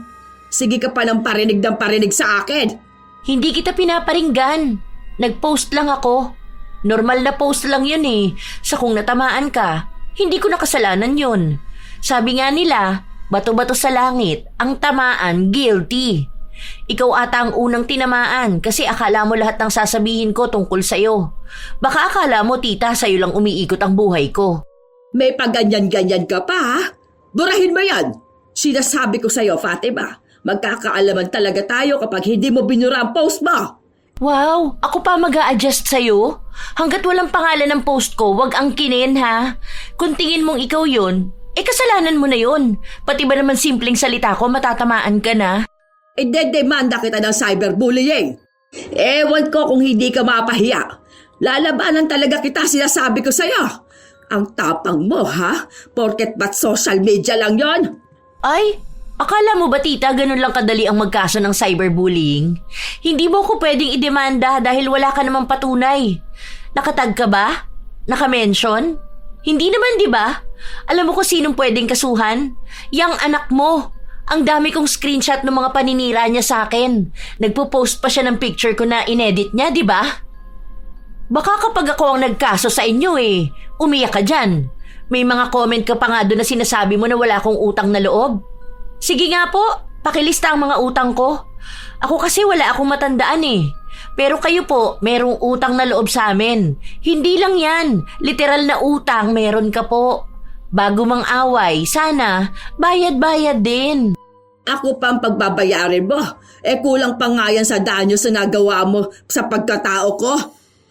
Sige ka pa ng parinig sa akin. Hindi kita pinaparinggan. Nag-post lang ako. Normal na post lang yun eh. Sa kung natamaan ka, hindi ko nakasalanan yun. Sabi nga nila, bato-bato sa langit, ang tamaan guilty. Ikaw ata ang unang tinamaan kasi akala mo lahat ng sasabihin ko tungkol sa'yo. Baka akala mo tita sa'yo lang umiikot ang buhay ko. May paganyan-ganyan ka pa, ha? Burahin mo yan. Sinasabi ko sa'yo, Fatima, magkakaalaman talaga tayo kapag hindi mo binura ang post mo. Wow, ako pa mag-a-adjust sa'yo? Hanggat walang pangalan ng post ko, wag ang kinin ha. Kung tingin mong ikaw yun, kasalanan mo na yun. Pati ba naman simpleng salita ko, matatamaan ka na? Idedemanda kita ng cyberbullying. Ewan ko kung hindi ka mapahiya. Lalabanan talaga kita, sinasabi ko sa'yo. Ang tapang mo, ha? Porket ba't social media lang yon? Ay, akala mo ba tita ganun lang kadali ang magkaso ng cyberbullying? Hindi mo ko pwedeng idemanda dahil wala ka namang patunay. Nakatag ka ba? Nakamention? Hindi naman, di ba? Alam mo kung sinong pwedeng kasuhan? Yang anak mo. Ang dami kong screenshot ng mga paninira niya sa akin. Nagpo-post pa siya ng picture ko na inedit niya, di ba? Baka kapag ako ang nagkaso sa inyo umiyak ka dyan. May mga comment ka pa nga doon na sinasabi mo na wala akong utang na loob. Sige nga po, pakilista ang mga utang ko. Ako kasi wala akong matandaan Pero kayo po, merong utang na loob sa amin. Hindi lang yan, literal na utang meron ka po. Bago mang away, sana bayad-bayad din. Ako pa ang pagbabayarin mo. Kulang pa nga yan sa danyo sa nagawa mo sa pagkatao ko.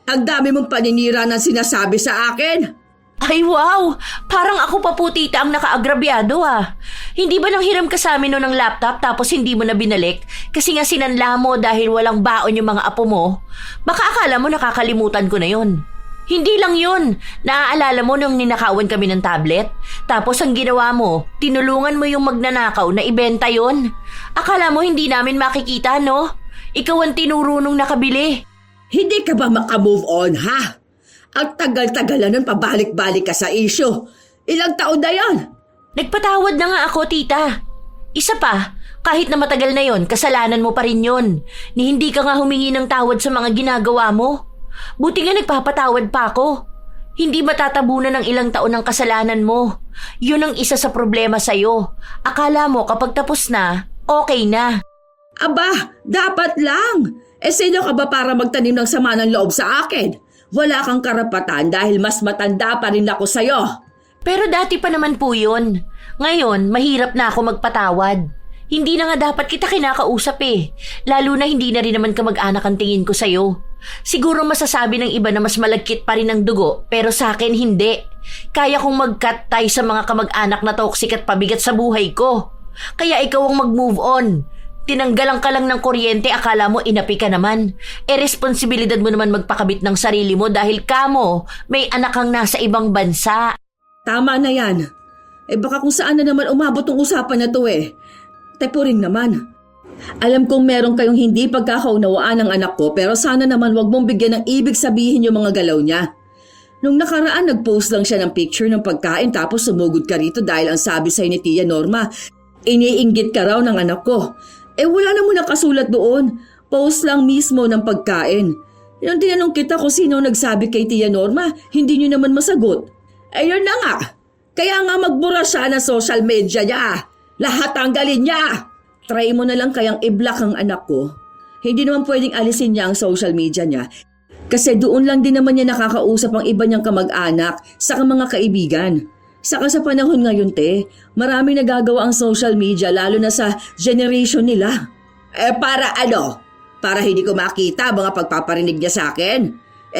Ang dami mong paninira na sinasabi sa akin. Ay wow, parang ako pa po tita ang nakaagrabyado Hindi ba nang hiram ka sa amin noon ng laptop tapos hindi mo na binalik? Kasi nga sinanla mo dahil walang baon yung mga apo mo? Baka akala mo nakakalimutan ko na yon. Hindi lang yun. Naaalala mo nung ninakawan kami ng tablet? Tapos ang ginawa mo, tinulungan mo yung magnanakaw na ibenta yon. Akala mo hindi namin makikita, no? Ikaw ang tinuro nung nakabili. Hindi ka ba makamove on, ha? Ang tagal-tagal na nun pabalik-balik ka sa issue. Ilang taon na yon? Nagpatawad na nga ako, tita. Isa pa, kahit na matagal na yon, kasalanan mo pa rin yon. Ni hindi ka nga humingi ng tawad sa mga ginagawa mo. Buti nga nagpapatawad pa ako. Hindi matatabunan ng ilang taon ng kasalanan mo. Yun ang isa sa problema sa'yo. Akala mo kapag tapos na, okay na. Aba, dapat lang. Sino ka ba para magtanim ng sama ng loob sa akin? Wala kang karapatan dahil mas matanda pa rin ako sa'yo. Pero dati pa naman po yun. Ngayon, mahirap na ako magpatawad. Hindi na nga dapat kita kinakausap Lalo na hindi na rin naman kamag-anak ang tingin ko sa'yo. Siguro masasabi ng iba na mas malagkit pa rin ang dugo, pero sa akin hindi. Kaya kong mag-cut tie sa mga kamag-anak na toxic at pabigat sa buhay ko. Kaya ikaw ang mag-move on. Tinanggalan ka lang ng kuryente, akala mo inapi ka naman. Responsibilidad mo naman magpakabit ng sarili mo dahil kamo may anak kang nasa ibang bansa. Tama na yan. Baka kung saan na naman umabot ang usapan na to Tepuring naman. Alam kong meron kayong hindi pagkakaunawaan ng anak ko pero sana naman wag mong bigyan ng ibig sabihin yung mga galaw niya. Nung nakaraan nag-post lang siya ng picture ng pagkain tapos sumugod ka rito dahil ang sabi sa'yo ni Tia Norma, iniinggit ka raw ng anak ko. Wala na mo nakasulat doon. Post lang mismo ng pagkain. Nung tinanong kita kung sino nagsabi kay Tia Norma, hindi niyo naman masagot. Yun na nga. Kaya nga magbura siya na social media niya. Lahat tanggalin niya. Try mo na lang kayang i-block ang anak ko. Hindi naman pwedeng alisin niya ang social media niya. Kasi doon lang din naman niya nakakausap ang iba niyang kamag-anak sa mga kaibigan. Saka sa panahon ngayon, maraming nagagawa ang social media lalo na sa generation nila. Para ano? Para hindi ko makita mga pagpaparinig niya sa akin?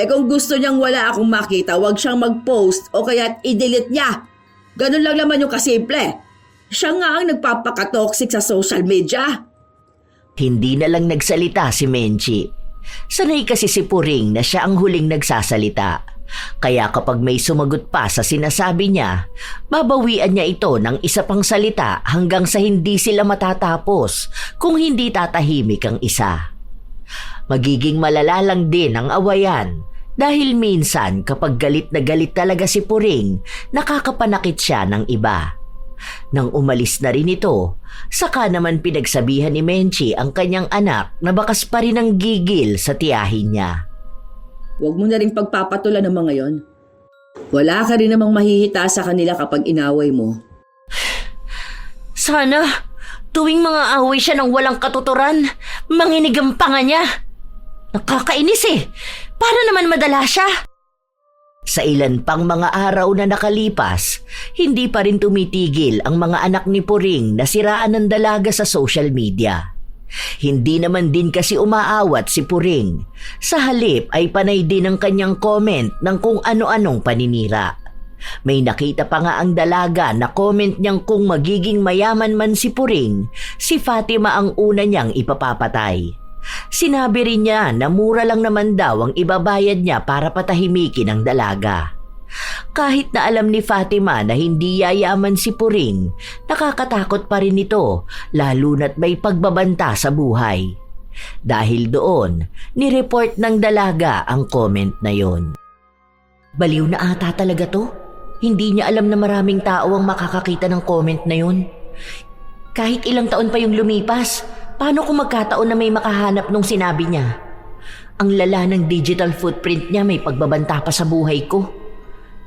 Kung gusto niyang wala akong makita, wag siyang mag-post o kaya i-delete niya. Ganun lang naman yung kasimple. Siya nga ang nagpapaka-toxic sa social media. Hindi na lang nagsalita si Menchi. Sanay kasi si Puring na siya ang huling nagsasalita. Kaya kapag may sumagot pa sa sinasabi niya, babawian niya ito ng isa pang salita hanggang sa hindi sila matatapos kung hindi tatahimik ang isa. Magiging malala lang din ang awayan dahil minsan kapag galit na galit talaga si Puring, nakakapanakit siya ng iba. Nang umalis na rin ito, saka naman pinagsabihan ni Menchie ang kanyang anak na bakas pa rin ang gigil sa tiyahin niya. Huwag mo na rin pagpapatulan ng mga yon. Wala ka rin namang mahihita sa kanila kapag inaway mo. Sana, tuwing mga away siya ng walang katuturan, manginig ang panga niya. Nakakainis eh. Para naman madala siya. Sa ilan pang mga araw na nakalipas, hindi pa rin tumitigil ang mga anak ni Puring na siraan ng dalaga sa social media. Hindi naman din kasi umaawat si Puring. Sa halip ay panay din ang kanyang comment ng kung ano-anong paninira. May nakita pa nga ang dalaga na comment niyang kung magiging mayaman man si Puring, si Fatima ang una niyang ipapapatay. Sinabi rin niya na mura lang naman daw ang ibabayad niya para patahimikin ang dalaga. Kahit na alam ni Fatima na hindi yayaman si Puring, nakakatakot pa rin ito lalo na't may pagbabanta sa buhay. Dahil doon, nireport ng dalaga ang comment na yon. Baliw na ata talaga to. Hindi niya alam na maraming tao ang makakakita ng comment na yon. Kahit ilang taon pa yung lumipas, paano kung magkataon na may makahanap nung sinabi niya? Ang lala ng digital footprint niya may pagbabanta pa sa buhay ko.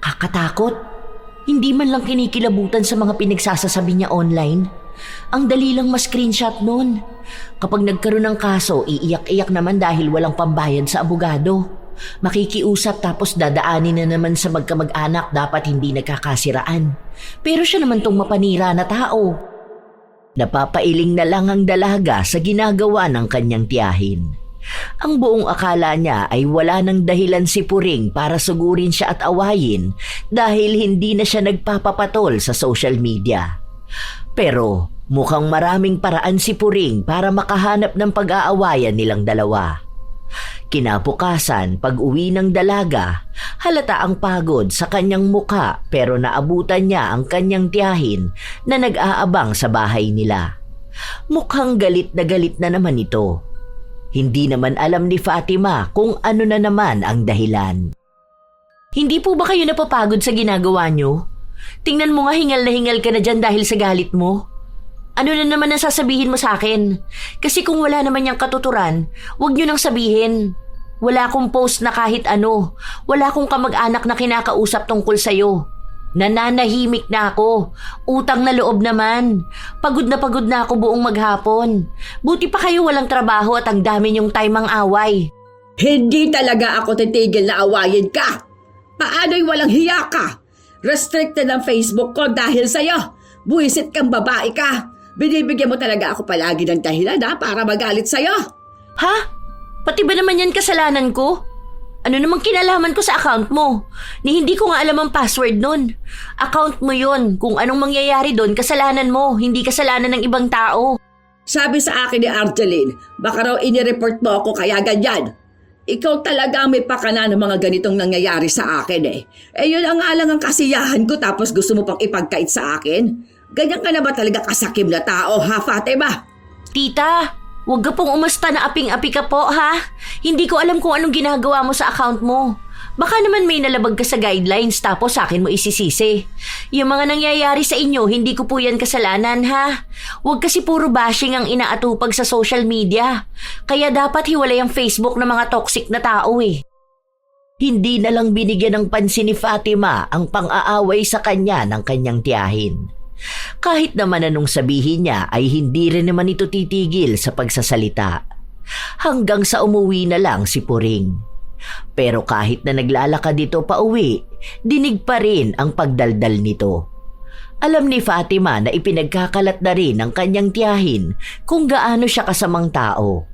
Kakatakot. Hindi man lang kinikilabutan sa mga pinagsasasabi niya online. Ang dali lang ma-screenshot nun. Kapag nagkaroon ng kaso, iiyak-iyak naman dahil walang pambayad sa abogado. Makikiusap tapos dadaanin na naman sa magkamag-anak dapat hindi nagkakasiraan. Pero siya naman tong mapanira na tao. Napapailing na lang ang dalaga sa ginagawa ng kanyang tiyahin. Ang buong akala niya ay wala nang dahilan si Puring para sugurin siya at awayin dahil hindi na siya nagpapapatol sa social media. Pero mukhang maraming paraan si Puring para makahanap ng pag-aawayan nilang dalawa. Kinabukasan, pag-uwi ng dalaga, halata ang pagod sa kanyang muka pero naabutan niya ang kanyang tiyahin na nag-aabang sa bahay nila. Mukhang galit na naman ito. Hindi naman alam ni Fatima kung ano na naman ang dahilan. Hindi po ba kayo napapagod sa ginagawa niyo? Tingnan mo nga hingal na hingal ka na dyan dahil sa galit mo. Ano na naman ang sasabihin mo sa akin? Kasi kung wala naman niyang katuturan, huwag niyo nang sabihin. Wala akong post na kahit ano. Wala akong kamag-anak na kinakausap tungkol sa'yo. Nananahimik na ako. Utang na loob naman. Pagod na ako buong maghapon. Buti pa kayo walang trabaho at ang dami niyong time ang away. Hindi talaga ako titigil na awayin ka. Paano'y walang hiya ka? Restricted ang Facebook ko dahil sa'yo. Buwisit kang babae ka. Binibigyan mo talaga ako palagi ng dahilan para magalit sa'yo. Ha? Pati ba naman yan kasalanan ko? Ano namang kinalaman ko sa account mo? Ni hindi ko nga alam ang password nun. Account mo yun. Kung anong mangyayari doon, kasalanan mo. Hindi kasalanan ng ibang tao. Sabi sa akin ni Argeline, baka raw inireport mo ako kaya ganyan. Ikaw talaga may pakana ng mga ganitong nangyayari sa akin eh. Eh yun ang alang ang kasiyahan ko tapos gusto mo pang ipagkait sa akin? Ganyan ka na ba talaga kasakim na tao ha, Fatima? Tita, huwag ka pong umasta na aping-api ka po, ha? Hindi ko alam kung anong ginagawa mo sa account mo. Baka naman may nalabag ka sa guidelines tapos sa akin mo isisisi. Yung mga nangyayari sa inyo, hindi ko po yan kasalanan, ha? Huwag kasi puro bashing ang inaatupag sa social media. Kaya dapat hiwalay ang Facebook ng mga toxic na tao eh. Hindi na lang binigyan ng pansin ni Fatima ang pang-aaway sa kanya ng kanyang tiyahin. Kahit naman anong sabihin niya ay hindi rin naman ito titigil sa pagsasalita. Hanggang sa umuwi na lang si Puring. Pero kahit na naglalakad dito pa uwi, dinig pa rin ang pagdaldal nito. Alam ni Fatima na ipinagkakalat na rin ng kanyang tiyahin kung gaano siya kasamang tao.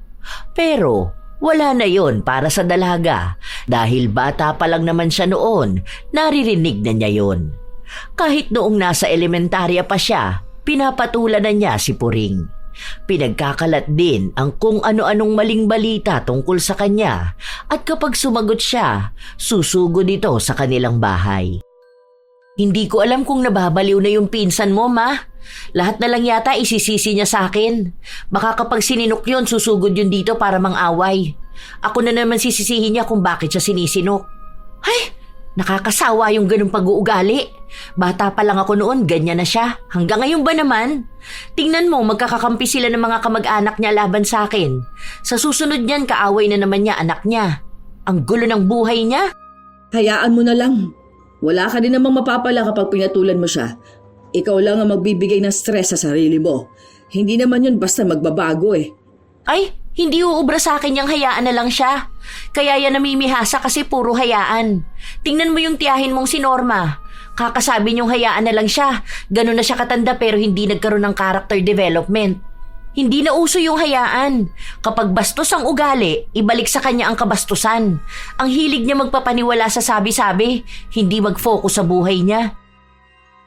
Pero wala na yon para sa dalaga dahil bata pa lang naman siya noon, naririnig na niya yon. Kahit noong nasa elementarya pa siya, pinapatulan na niya si Puring. Pinagkakalat din ang kung ano-anong maling balita tungkol sa kanya at kapag sumagot siya, susugod ito sa kanilang bahay. Hindi ko alam kung nababaliw na yung pinsan mo, ma. Lahat na lang yata isisisi niya sa akin. Baka kapag sininok yun, susugod yun dito para mang-away. Ako na naman sisisihin niya kung bakit siya sinisinok. Ay, nakakasawa yung ganung pag-uugali. Bata pa lang ako noon, ganyan na siya. Hanggang ngayon ba naman? Tingnan mo, magkakakampi sila ng mga kamag-anak niya laban sa akin. Sa susunod niyan, kaaway na naman niya anak niya. Ang gulo ng buhay niya. Hayaan mo na lang. Wala ka din namang mapapala kapag pinatulan mo siya. Ikaw lang ang magbibigay ng stress sa sarili mo. Hindi naman yun basta magbabago eh. Ay, hindi uubra sa akin yung hayaan na lang siya. Kaya yan namimihasa kasi puro hayaan. Tingnan mo yung tiyahin mong si Norma. Kakasabi niyong hayaan na lang siya. Ganun na siya katanda pero hindi nagkaroon ng character development. Hindi na uso yung hayaan. Kapag bastos ang ugali, ibalik sa kanya ang kabastusan. Ang hilig niya magpapaniwala sa sabi-sabi, hindi mag-focus sa buhay niya.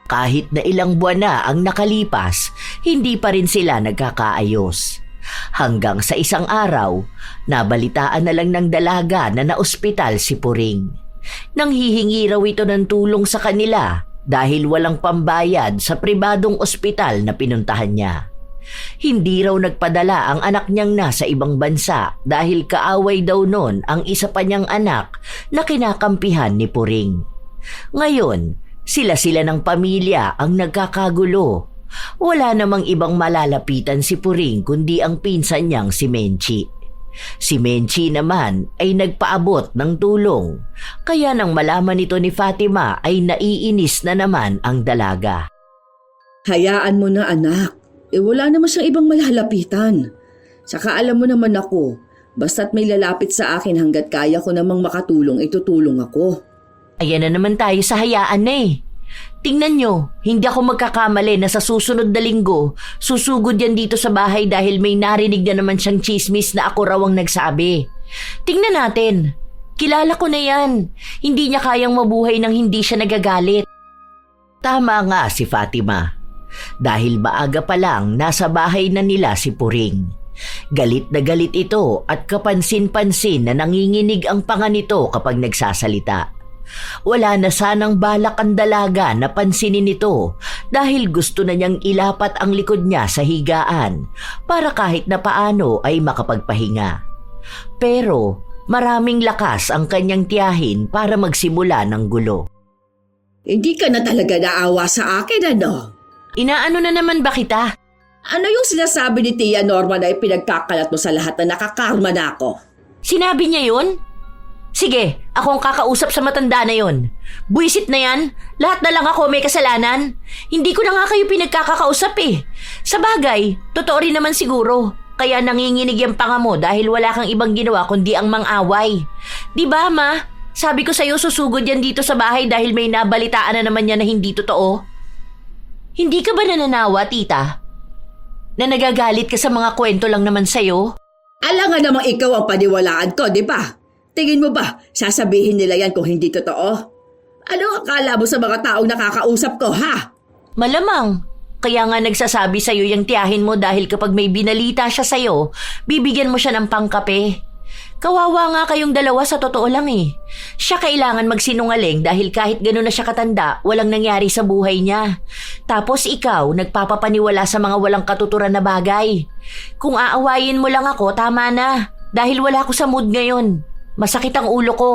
Kahit na ilang buwan na ang nakalipas, hindi pa rin sila nagkakaayos. Hanggang sa isang araw, nabalitaan na lang ng dalaga na naospital si Puring. Nanghihingi raw ito ng tulong sa kanila dahil walang pambayad sa pribadong ospital na pinuntahan niya. Hindi raw nagpadala ang anak niyang nasa ibang bansa dahil kaaway daw nun ang isa pa niyang anak na kinakampihan ni Puring. Ngayon, sila-sila ng pamilya ang nagkakagulo. Wala namang ibang malalapitan si Puring kundi ang pinsan niyang si Menchi. Si Menchi naman ay nagpaabot ng tulong. Kaya nang malaman nito ni Fatima ay naiinis na naman ang dalaga. Hayaan mo na anak. Wala naman siyang ibang malalapitan. Saka alam mo naman ako, basta't may lalapit sa akin hanggat kaya ko namang makatulong, itutulong ako. Ayan na naman tayo sa hayaan na eh. Tingnan nyo, hindi ako magkakamali na sa susunod na linggo, susugod yan dito sa bahay dahil may narinig na naman siyang chismis na ako raw ang nagsabi. Tingnan natin. Kilala ko na yan. Hindi niya kayang mabuhay nang hindi siya nagagalit. Tama nga si Fatima. Dahil maaga pa lang nasa bahay na nila si Puring. Galit na galit ito at kapansin-pansin na nanginginig ang panga nito kapag nagsasalita. Wala na sanang balak ang dalaga na pansinin ito dahil gusto na niyang ilapat ang likod niya sa higaan para kahit na paano ay makapagpahinga. Pero maraming lakas ang kanyang tiyahin para magsimula ng gulo. Hindi ka na talaga naawa sa akin, ano? Inaano na naman ba kita? Ano yung sinasabi ni Tia Norma na ipinagkakalat mo sa lahat na nakakarma na ako? Sinabi niya yun? Sige, ako ang kakausap sa matanda na yon. Buisit na yan. Lahat na lang ako may kasalanan. Hindi ko na nga kayo pinagkakausap eh. Sa bagay, totoo rin naman siguro. Kaya nanginginig yung panga mo dahil wala kang ibang ginawa kundi ang mang-away. Di ba, ma? Sabi ko sa'yo susugod yan dito sa bahay dahil may nabalitaan na naman yan na hindi totoo. Hindi ka ba nananawa, tita? Na nagagalit ka sa mga kwento lang naman sa'yo? Alam nga namang ikaw ang paniwalaan ko, di ba? Tingin mo ba, sasabihin nila yan kung hindi totoo? Ano akala mo sa mga taong nakakausap ko, ha? Malamang. Kaya nga nagsasabi sa'yo yung tiyahin mo dahil kapag may binalita siya sa'yo, bibigyan mo siya ng pangkape. Kawawa nga kayong dalawa sa totoo lang eh. Siya kailangan magsinungaling dahil kahit gano'n na siya katanda, walang nangyari sa buhay niya. Tapos ikaw, nagpapapaniwala sa mga walang katuturan na bagay. Kung aawayin mo lang ako, tama na. Dahil wala ko sa mood ngayon. Masakit ang ulo ko.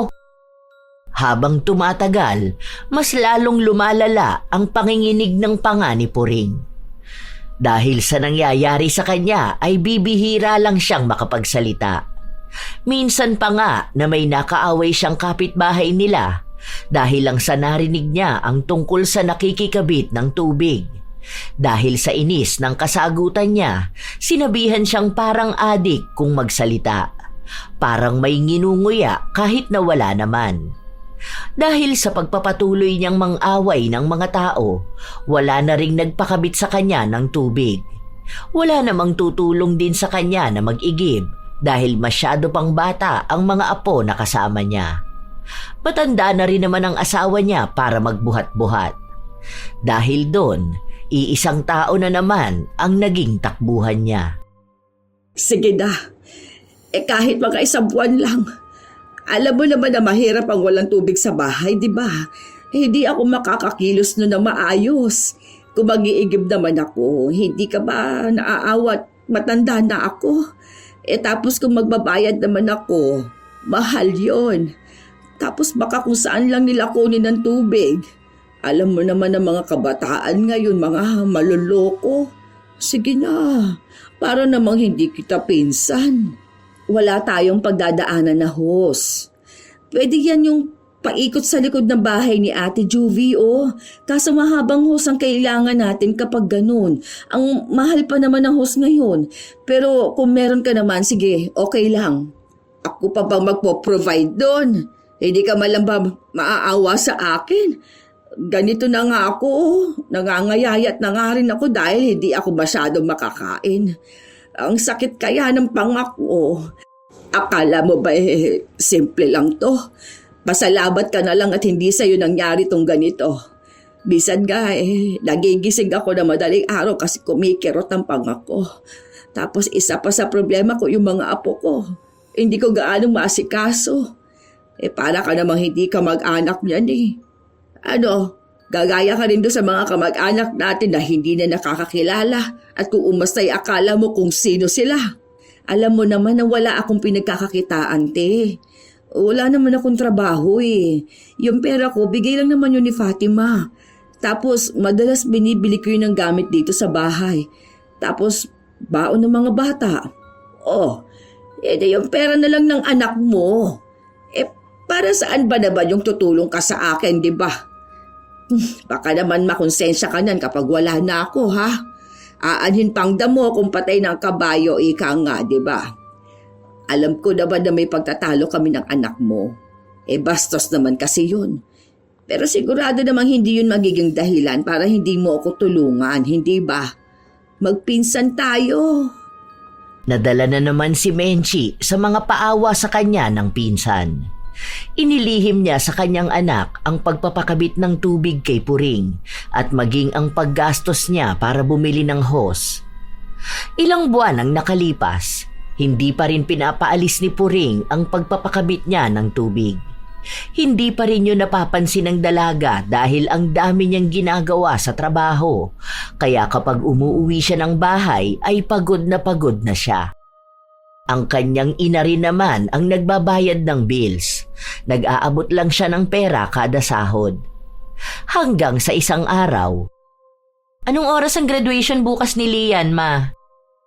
Habang tumatagal, mas lalong lumalala ang panginginig ng panga ni Puring. Dahil sa nangyayari sa kanya ay bibihira lang siyang makapagsalita. Minsan pa nga na may nakaaway siyang kapitbahay nila dahil lang sa narinig niya ang tungkol sa nakikikabit ng tubig. Dahil sa inis ng kasagutan niya, sinabihan siyang parang adik kung magsalita. Parang may nginunguya kahit na wala naman. Dahil sa pagpapatuloy niyang mang-away ng mga tao, wala na ring nagpakabit sa kanya ng tubig. Wala namang tutulong din sa kanya na mag-igib dahil masyado pang bata ang mga apo na kasama niya. Matanda na rin naman ang asawa niya para magbuhat-buhat. Dahil doon, Iisang tao na naman ang naging takbuhan niya. Sige na. Kahit mga isang buwan lang. Alam mo naman na mahirap ang walang tubig sa bahay, di ba? Hindi ako makakakilos nun na maayos. Kung mag-iigib naman ako, hindi ka ba naaawat? Matanda na ako. Tapos kung magbabayad naman ako, mahal yon. Tapos baka kung saan lang nila kunin ng tubig. Alam mo naman ang mga kabataan ngayon, mga maluloko. Sige na, para namang hindi kita pinsan. Wala tayong pagdadaanan na hose. Pwede yan yung paikot sa likod ng bahay ni Ate Juvie, oh. Kaso mahabang hose ang kailangan natin kapag ganun. Ang mahal pa naman ng hose ngayon. Pero kung meron ka naman, sige, okay lang. Ako pa bang magpo-provide doon? Hindi ka malamba maaawa sa akin. Ganito na nga ako, nangangayayat na nga rin ako dahil hindi ako masyadong makakain. Ang sakit kaya ng pangak ko. Akala mo ba simple lang to? Pasalamat ka na lang at hindi sa'yo nangyari tong ganito. Bisan nga nagigising ako na madaling araw kasi kumikirot ang pangak ko. Tapos isa pa sa problema ko yung mga apo ko. Hindi ko gaano maasikaso. Para ka namang hindi ka mag-anak niyan Gagaya ka rin doon sa mga kamag-anak natin na hindi na nakakakilala at kung umastay akala mo kung sino sila. Alam mo naman na wala akong pinagkakakitaan, te. Wala naman akong trabaho Yung pera ko, bigay lang naman yun ni Fatima. Tapos madalas binibili ko yun ng gamit dito sa bahay. Tapos baon ng mga bata. Yung pera na lang ng anak mo. Para saan ba naman yung tutulong ka sa akin, di ba? Baka naman makonsensya ka niyan kapag wala na ako, ha? Aanhin pang damo kung patay ng kabayo, ika nga, di ba? Alam ko naman na may pagtatalo kami ng anak mo. Bastos naman kasi yun. Pero sigurado namang hindi yun magiging dahilan para hindi mo ako tulungan, hindi ba? Magpinsan tayo. Nadala na naman si Menchi sa mga paawa sa kanya ng pinsan. Inilihim niya sa kanyang anak ang pagpapakabit ng tubig kay Puring at maging ang paggastos niya para bumili ng hose. Ilang buwan ang nakalipas, hindi pa rin pinapaalis ni Puring ang pagpapakabit niya ng tubig. Hindi pa rin yun napapansin ng dalaga dahil ang dami niyang ginagawa sa trabaho, kaya kapag umuuwi siya ng bahay ay pagod na siya. Ang kanyang ina rin naman ang nagbabayad ng bills. Nag-aabot lang siya ng pera kada sahod. Hanggang sa isang araw. Anong oras ang graduation bukas ni Lian, ma?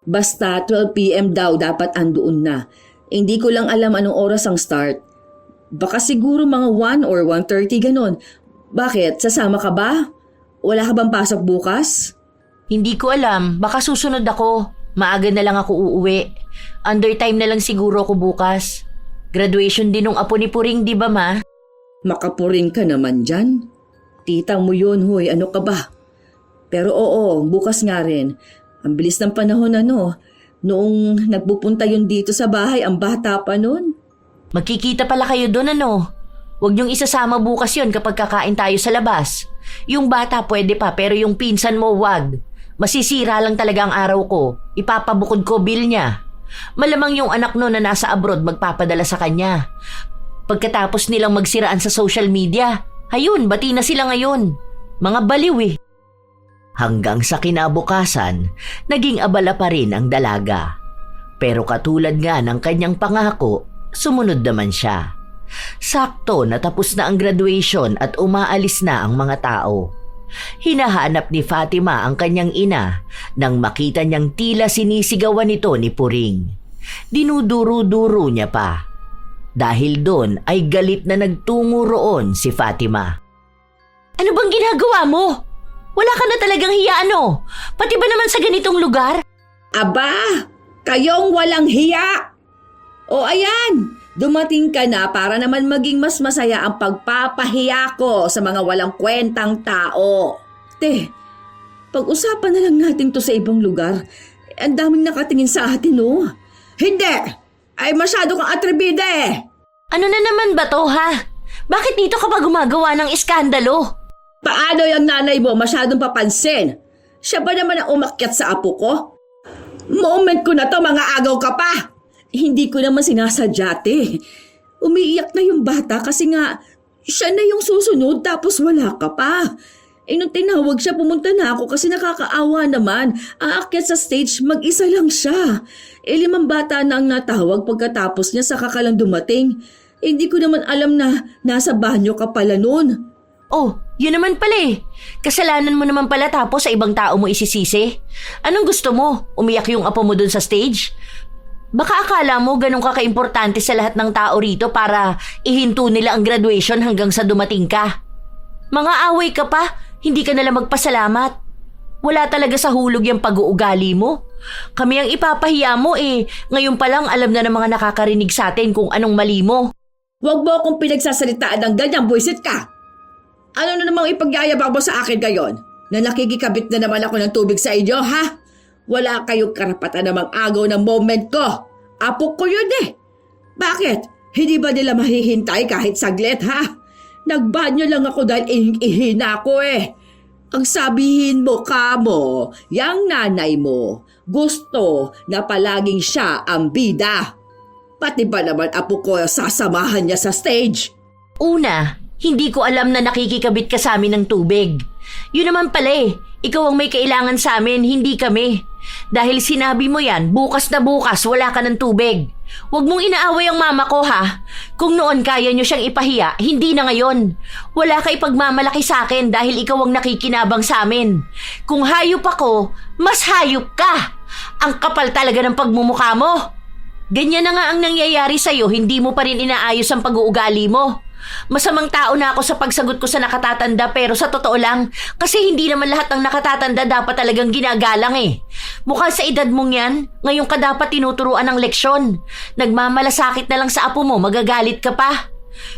Basta 12 p.m. daw dapat andoon na. Hindi ko lang alam anong oras ang start. Baka siguro mga 1 or 1:30 ganon. Bakit? Sasama ka ba? Wala ka bang pasok bukas? Hindi ko alam. Baka susunod ako. Maaga na lang ako uuwi. Undertime na lang siguro ako bukas. Graduation din ng apo ni Puring, di ba, ma? Makapuring ka naman dyan. Tita mo yun, hoy. Ano ka ba? Pero oo, bukas nga rin. Ang bilis ng panahon Noong nagpupunta yun dito sa bahay, ang bata pa nun. Magkikita pala kayo doon, Huwag niyong isasama bukas yon kapag kakain tayo sa labas. Yung bata pwede pa pero yung pinsan mo wag. Masisira lang talaga ang araw ko. Ipapabukod ko bill niya. Malamang yung anak no na nasa abroad magpapadala sa kanya. Pagkatapos nilang magsiraan sa social media, ayun, bati na sila ngayon. Mga baliw Hanggang sa kinabukasan, naging abala pa rin ang dalaga. Pero katulad nga ng kanyang pangako, sumunod naman siya. Sakto natapos na ang graduation at umaalis na ang mga tao. Hinahanap ni Fatima ang kanyang ina nang makita niyang tila sinisigawan nito ni Puring. Dinuduro-duro niya pa. Dahil doon ay galit na nagtungo roon si Fatima. Ano bang ginagawa mo? Wala ka na talagang hiya, Pati ba naman sa ganitong lugar? Aba, kayong walang hiya! O ayan, dumating ka na para naman maging mas masaya ang pagpapahiya ko sa mga walang kwentang tao. Pag-usapan na lang natin to sa ibang lugar. Ang daming nakatingin sa atin, Hindi! Ay masyado kang atribida Ano na naman ba to, ha? Bakit dito ka ba gumagawa ng iskandalo? Paano yung nanay mo masyadong papansin? Siya ba naman ang umakyat sa apo ko? Moment ko na to, mga agaw ka pa! Hindi ko naman sinasadya, te. Umiiyak na yung bata kasi nga siya na yung susunod tapos wala ka pa. Nung tinawag siya, pumunta na ako kasi nakakaawa naman. Aakyat sa stage, mag-isa lang siya. 5 bata na ang natawag pagkatapos niya saka ka lang dumating. Hindi ko naman alam na nasa banyo ka pala noon. Oh, yun naman pala eh. Kasalanan mo naman pala tapos sa ibang tao mo isisisi. Anong gusto mo? Umiyak yung apo mo dun sa stage? Baka akala mo ganun ka kaimportante sa lahat ng tao rito para ihinto nila ang graduation hanggang sa dumating ka. Mga away ka pa, hindi ka nalang magpasalamat. Wala talaga sa hulog yung pag-uugali mo. Kami ang ipapahiya mo eh. Ngayon pa lang alam na ng mga nakakarinig sa atin kung anong mali mo. Huwag mo akong pinagsasalitaan ng ganyan, buisit ka. Ano na namang ipagyayabang mo sa akin ngayon? Na nakikikabit na naman ako ng tubig sa inyo, ha? Wala kayong karapatan namang agaw ng moment ko. Apo ko yun eh. Bakit? Hindi ba nila mahihintay kahit saglit, ha? Nagbanyo lang ako dahil ihina ako eh. Ang sabihin mo kamo, yang nanay mo, gusto na palaging siya ang bida. Pati ba naman apo ko sasamahan niya sa stage? Una, hindi ko alam na nakikikabit ka sa amin ng tubig. Yun naman pala eh. Ikaw ang may kailangan sa amin, hindi kami. Dahil sinabi mo yan, bukas na bukas wala ka ng tubig. Huwag mong inaaway ang mama ko ha. Kung noon kaya nyo siyang ipahiya, hindi na ngayon. Wala ka ipagmamalaki sa akin dahil ikaw ang nakikinabang sa amin. Kung hayop ako, mas hayop ka. Ang kapal talaga ng pagmumukha mo. Ganyan na nga ang nangyayari sa'yo, hindi mo pa rin inaayos ang pag-uugali mo. Masamang tao na ako sa pagsagot ko sa nakatatanda pero sa totoo lang, kasi hindi naman lahat ng nakatatanda dapat talagang ginagalang eh. Mukhang sa edad mong yan, ngayon ka dapat tinuturuan ng leksyon. Nagmamalasakit na lang sa apo mo, magagalit ka pa.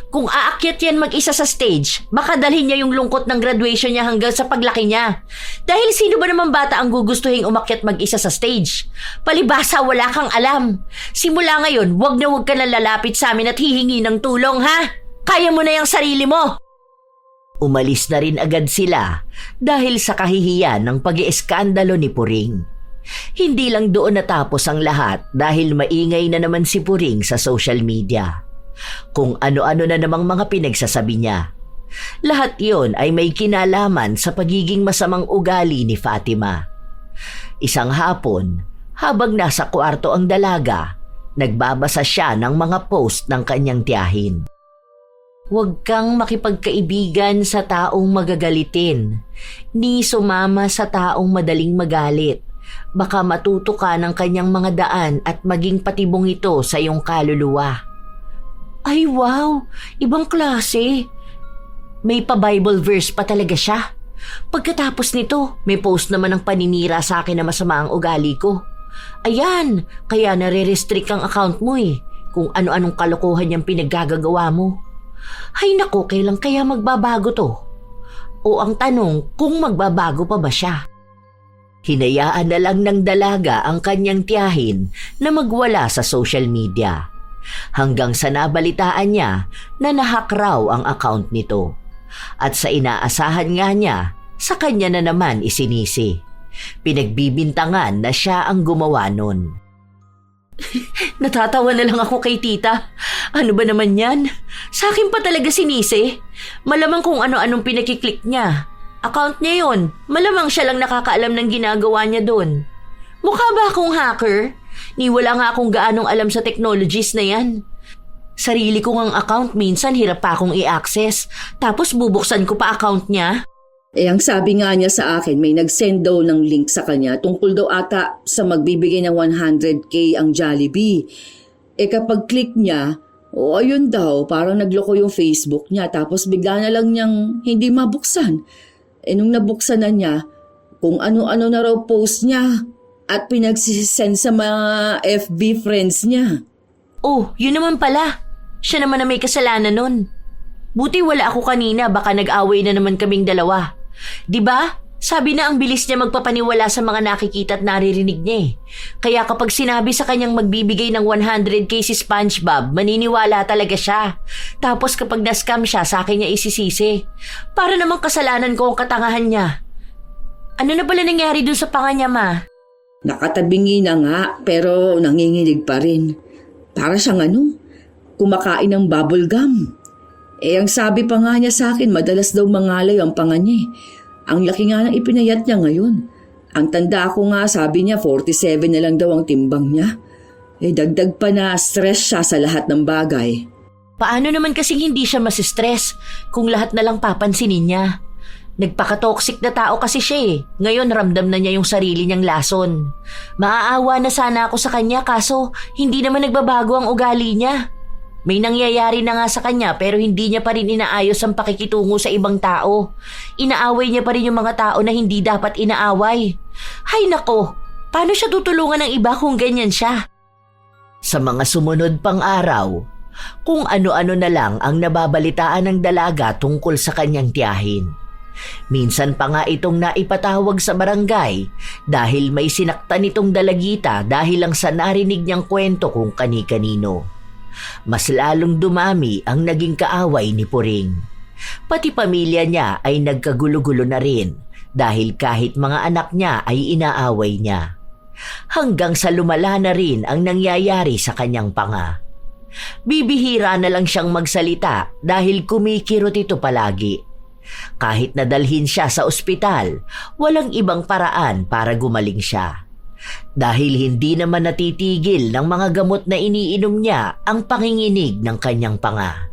Kung aakyat yan mag-isa sa stage, baka dalhin niya yung lungkot ng graduation niya hanggang sa paglaki niya. Dahil sino ba naman bata ang gugustuhin umakyat mag-isa sa stage? Palibasa wala kang alam. Simula ngayon, wag ka na lalapit sa amin at hihingi ng tulong ha. Kaya mo na yung sarili mo. Umalis na rin agad sila dahil sa kahihiyan ng pag-ieskandalo ni Puring. Hindi lang doon natapos ang lahat dahil maingay na naman si Puring sa social media. Kung ano-ano na namang mga pinagsasabi niya. Lahat yon ay may kinalaman sa pagiging masamang ugali ni Fatima. Isang hapon, habang nasa kwarto ang dalaga, nagbabasa siya ng mga post ng kanyang tiyahin. Huwag kang makipagkaibigan sa taong magagalitin, ni sumama sa taong madaling magalit. Baka matuto ka ng kanyang mga daan at maging patibong ito sa iyong kaluluwa. Ay wow, ibang klase. May pa-Bible verse pa talaga siya. Pagkatapos nito, may post naman ng paninira sa akin na masama ang ugali ko. Ayan, kaya nare-restrict ang account mo eh, kung ano-anong kalokohan niyang pinaggagawa mo. Hay nako, kailan kaya magbabago to? O ang tanong, kung magbabago pa ba siya? Hinayaan na lang ng dalaga ang kanyang tiyahin na magwala sa social media. Hanggang sa nabalitaan niya na nahack raw ang account nito. At sa inaasahan nga niya, sa kanya na naman isinisi. Pinagbibintangan na siya ang gumawa nun. Natatawa na lang ako kay tita. Ano ba naman yan? Sa akin pa talaga sinisi. Malamang kung ano-anong pinakiklik niya. Account niya yun. Malamang siya lang nakakaalam ng ginagawa niya doon. Mukha ba akong hacker? Ni wala nga akong gaanong alam sa technologies na yan. Sarili ko ngang account, minsan hirap pa akong i-access. Tapos bubuksan ko pa account niya. Ang sabi nga niya sa akin, may nag-send daw ng link sa kanya tungkol daw ata sa magbibigay ng 100k ang Jollibee. Kapag click niya, ayun daw, parang nagloko yung Facebook niya tapos bigla na lang niyang hindi mabuksan. Nung nabuksan na niya, kung ano-ano na raw post niya at pinagsisend sa mga FB friends niya. Oh, yun naman pala. Siya naman na may kasalanan nun. Buti wala ako kanina, baka nag-away na naman kaming dalawa. Diba? Sabi na ang bilis niya magpapaniwala sa mga nakikita at naririnig niya eh. Kaya kapag sinabi sa kanyang magbibigay ng 100k si SpongeBob, maniniwala talaga siya. Tapos kapag na-scam siya, sa akin niya isisisi. Para namang kasalanan ko ang katangahan niya. Ano na pala nangyari dun sa panga niya, ma? Nakatabingi na nga, pero nanginginig pa rin. Para siyang kumakain ng bubble gum. Ang sabi pa nga niya sa akin, madalas daw mangalay ang panga niya. Ang laki nga ng ipinayat niya ngayon. Ang tanda ko nga, sabi niya 47 na lang daw ang timbang niya. Dagdag pa na stress siya sa lahat ng bagay. Paano naman kasing hindi siya masistress kung lahat na lang papansinin niya? Nagpaka-toxic na tao kasi siya eh. Ngayon ramdam na niya yung sarili niyang lason. Maaawa na sana ako sa kanya kaso hindi naman nagbabago ang ugali niya. May nangyayari na nga sa kanya pero hindi niya pa rin inaayos ang pakikitungo sa ibang tao. Inaaway niya pa rin yung mga tao na hindi dapat inaaway. Hay nako, paano siya tutulungan ng iba kung ganyan siya? Sa mga sumunod pang araw, kung ano-ano na lang ang nababalitaan ng dalaga tungkol sa kanyang tiyahin. Minsan pa nga itong naipatawag sa barangay dahil may sinaktan itong dalagita dahil lang sa narinig niyang kwento kung kani-kanino. Mas lalong dumami ang naging kaaway ni Puring. Pati pamilya niya ay nagkagulo-gulo na rin dahil kahit mga anak niya ay inaaway niya. Hanggang sa lumala na rin ang nangyayari sa kanyang panga. Bibihira na lang siyang magsalita dahil kumikirot ito palagi. Kahit nadalhin siya sa ospital, walang ibang paraan para gumaling siya. Dahil hindi naman natitigil ng mga gamot na iniinom niya ang panginginig ng kanyang panga.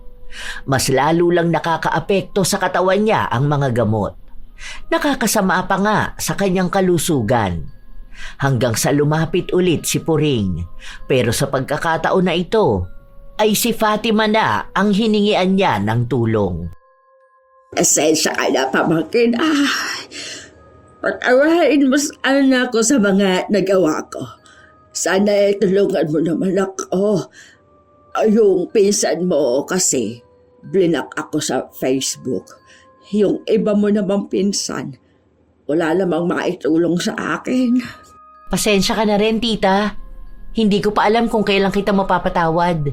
Mas lalo lang nakakaapekto sa katawan niya ang mga gamot. Nakakasama pa nga sa kanyang kalusugan. Hanggang sa lumapit ulit si Puring, pero sa pagkakataon na ito, ay si Fatima na ang hiningian niya ng tulong. Esensya ka na, pamangkin. Patawarin mo sana ako sa mga nagawa ko. Sana tulungan mo naman ako. Yung pinsan mo kasi, blinak ako sa Facebook. Yung iba mo namang pinsan, wala namang maitulong sa akin. Pasensya ka na rin, tita. Hindi ko pa alam kung kailan kita mapapatawad.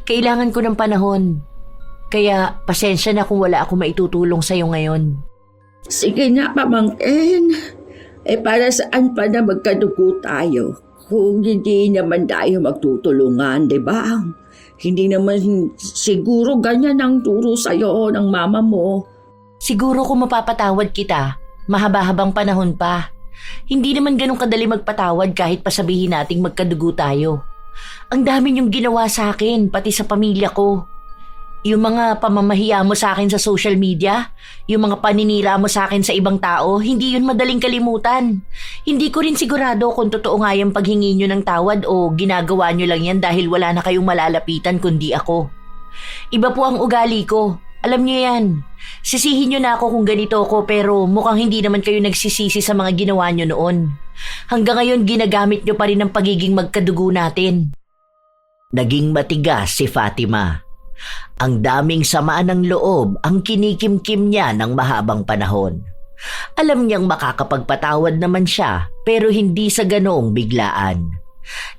Kailangan ko ng panahon. Kaya pasensya na kung wala ako maitutulong sa'yo ngayon. Sige na, pamangkin. Para saan pa na magkadugo tayo kung hindi naman tayo magtutulungan, di ba? Hindi naman siguro ganyan ang turo sa'yo ng mama mo. Siguro kung mapapatawad kita, mahaba-habang panahon pa. Hindi naman ganun kadali magpatawad kahit pasabihin nating magkadugo tayo. Ang dami niyong ginawa sa akin, pati sa pamilya ko. Yung mga pamamahiya mo sa akin sa social media, yung mga paninira mo sa akin sa ibang tao, hindi yun madaling kalimutan. Hindi ko rin sigurado kung totoo nga yung paghingi nyo ng tawad o ginagawa nyo lang yan dahil wala na kayong malalapitan kundi ako. Iba po ang ugali ko. Alam nyo yan. Sisihin nyo na ako kung ganito ako pero mukhang hindi naman kayo nagsisisi sa mga ginawa nyo noon. Hanggang ngayon ginagamit nyo pa rin ang pagiging magkadugo natin. Naging matigas si Fatima. Ang daming samaan ng loob ang kinikimkim niya ng mahabang panahon. Alam niyang makakapagpatawad naman siya pero hindi sa ganoong biglaan.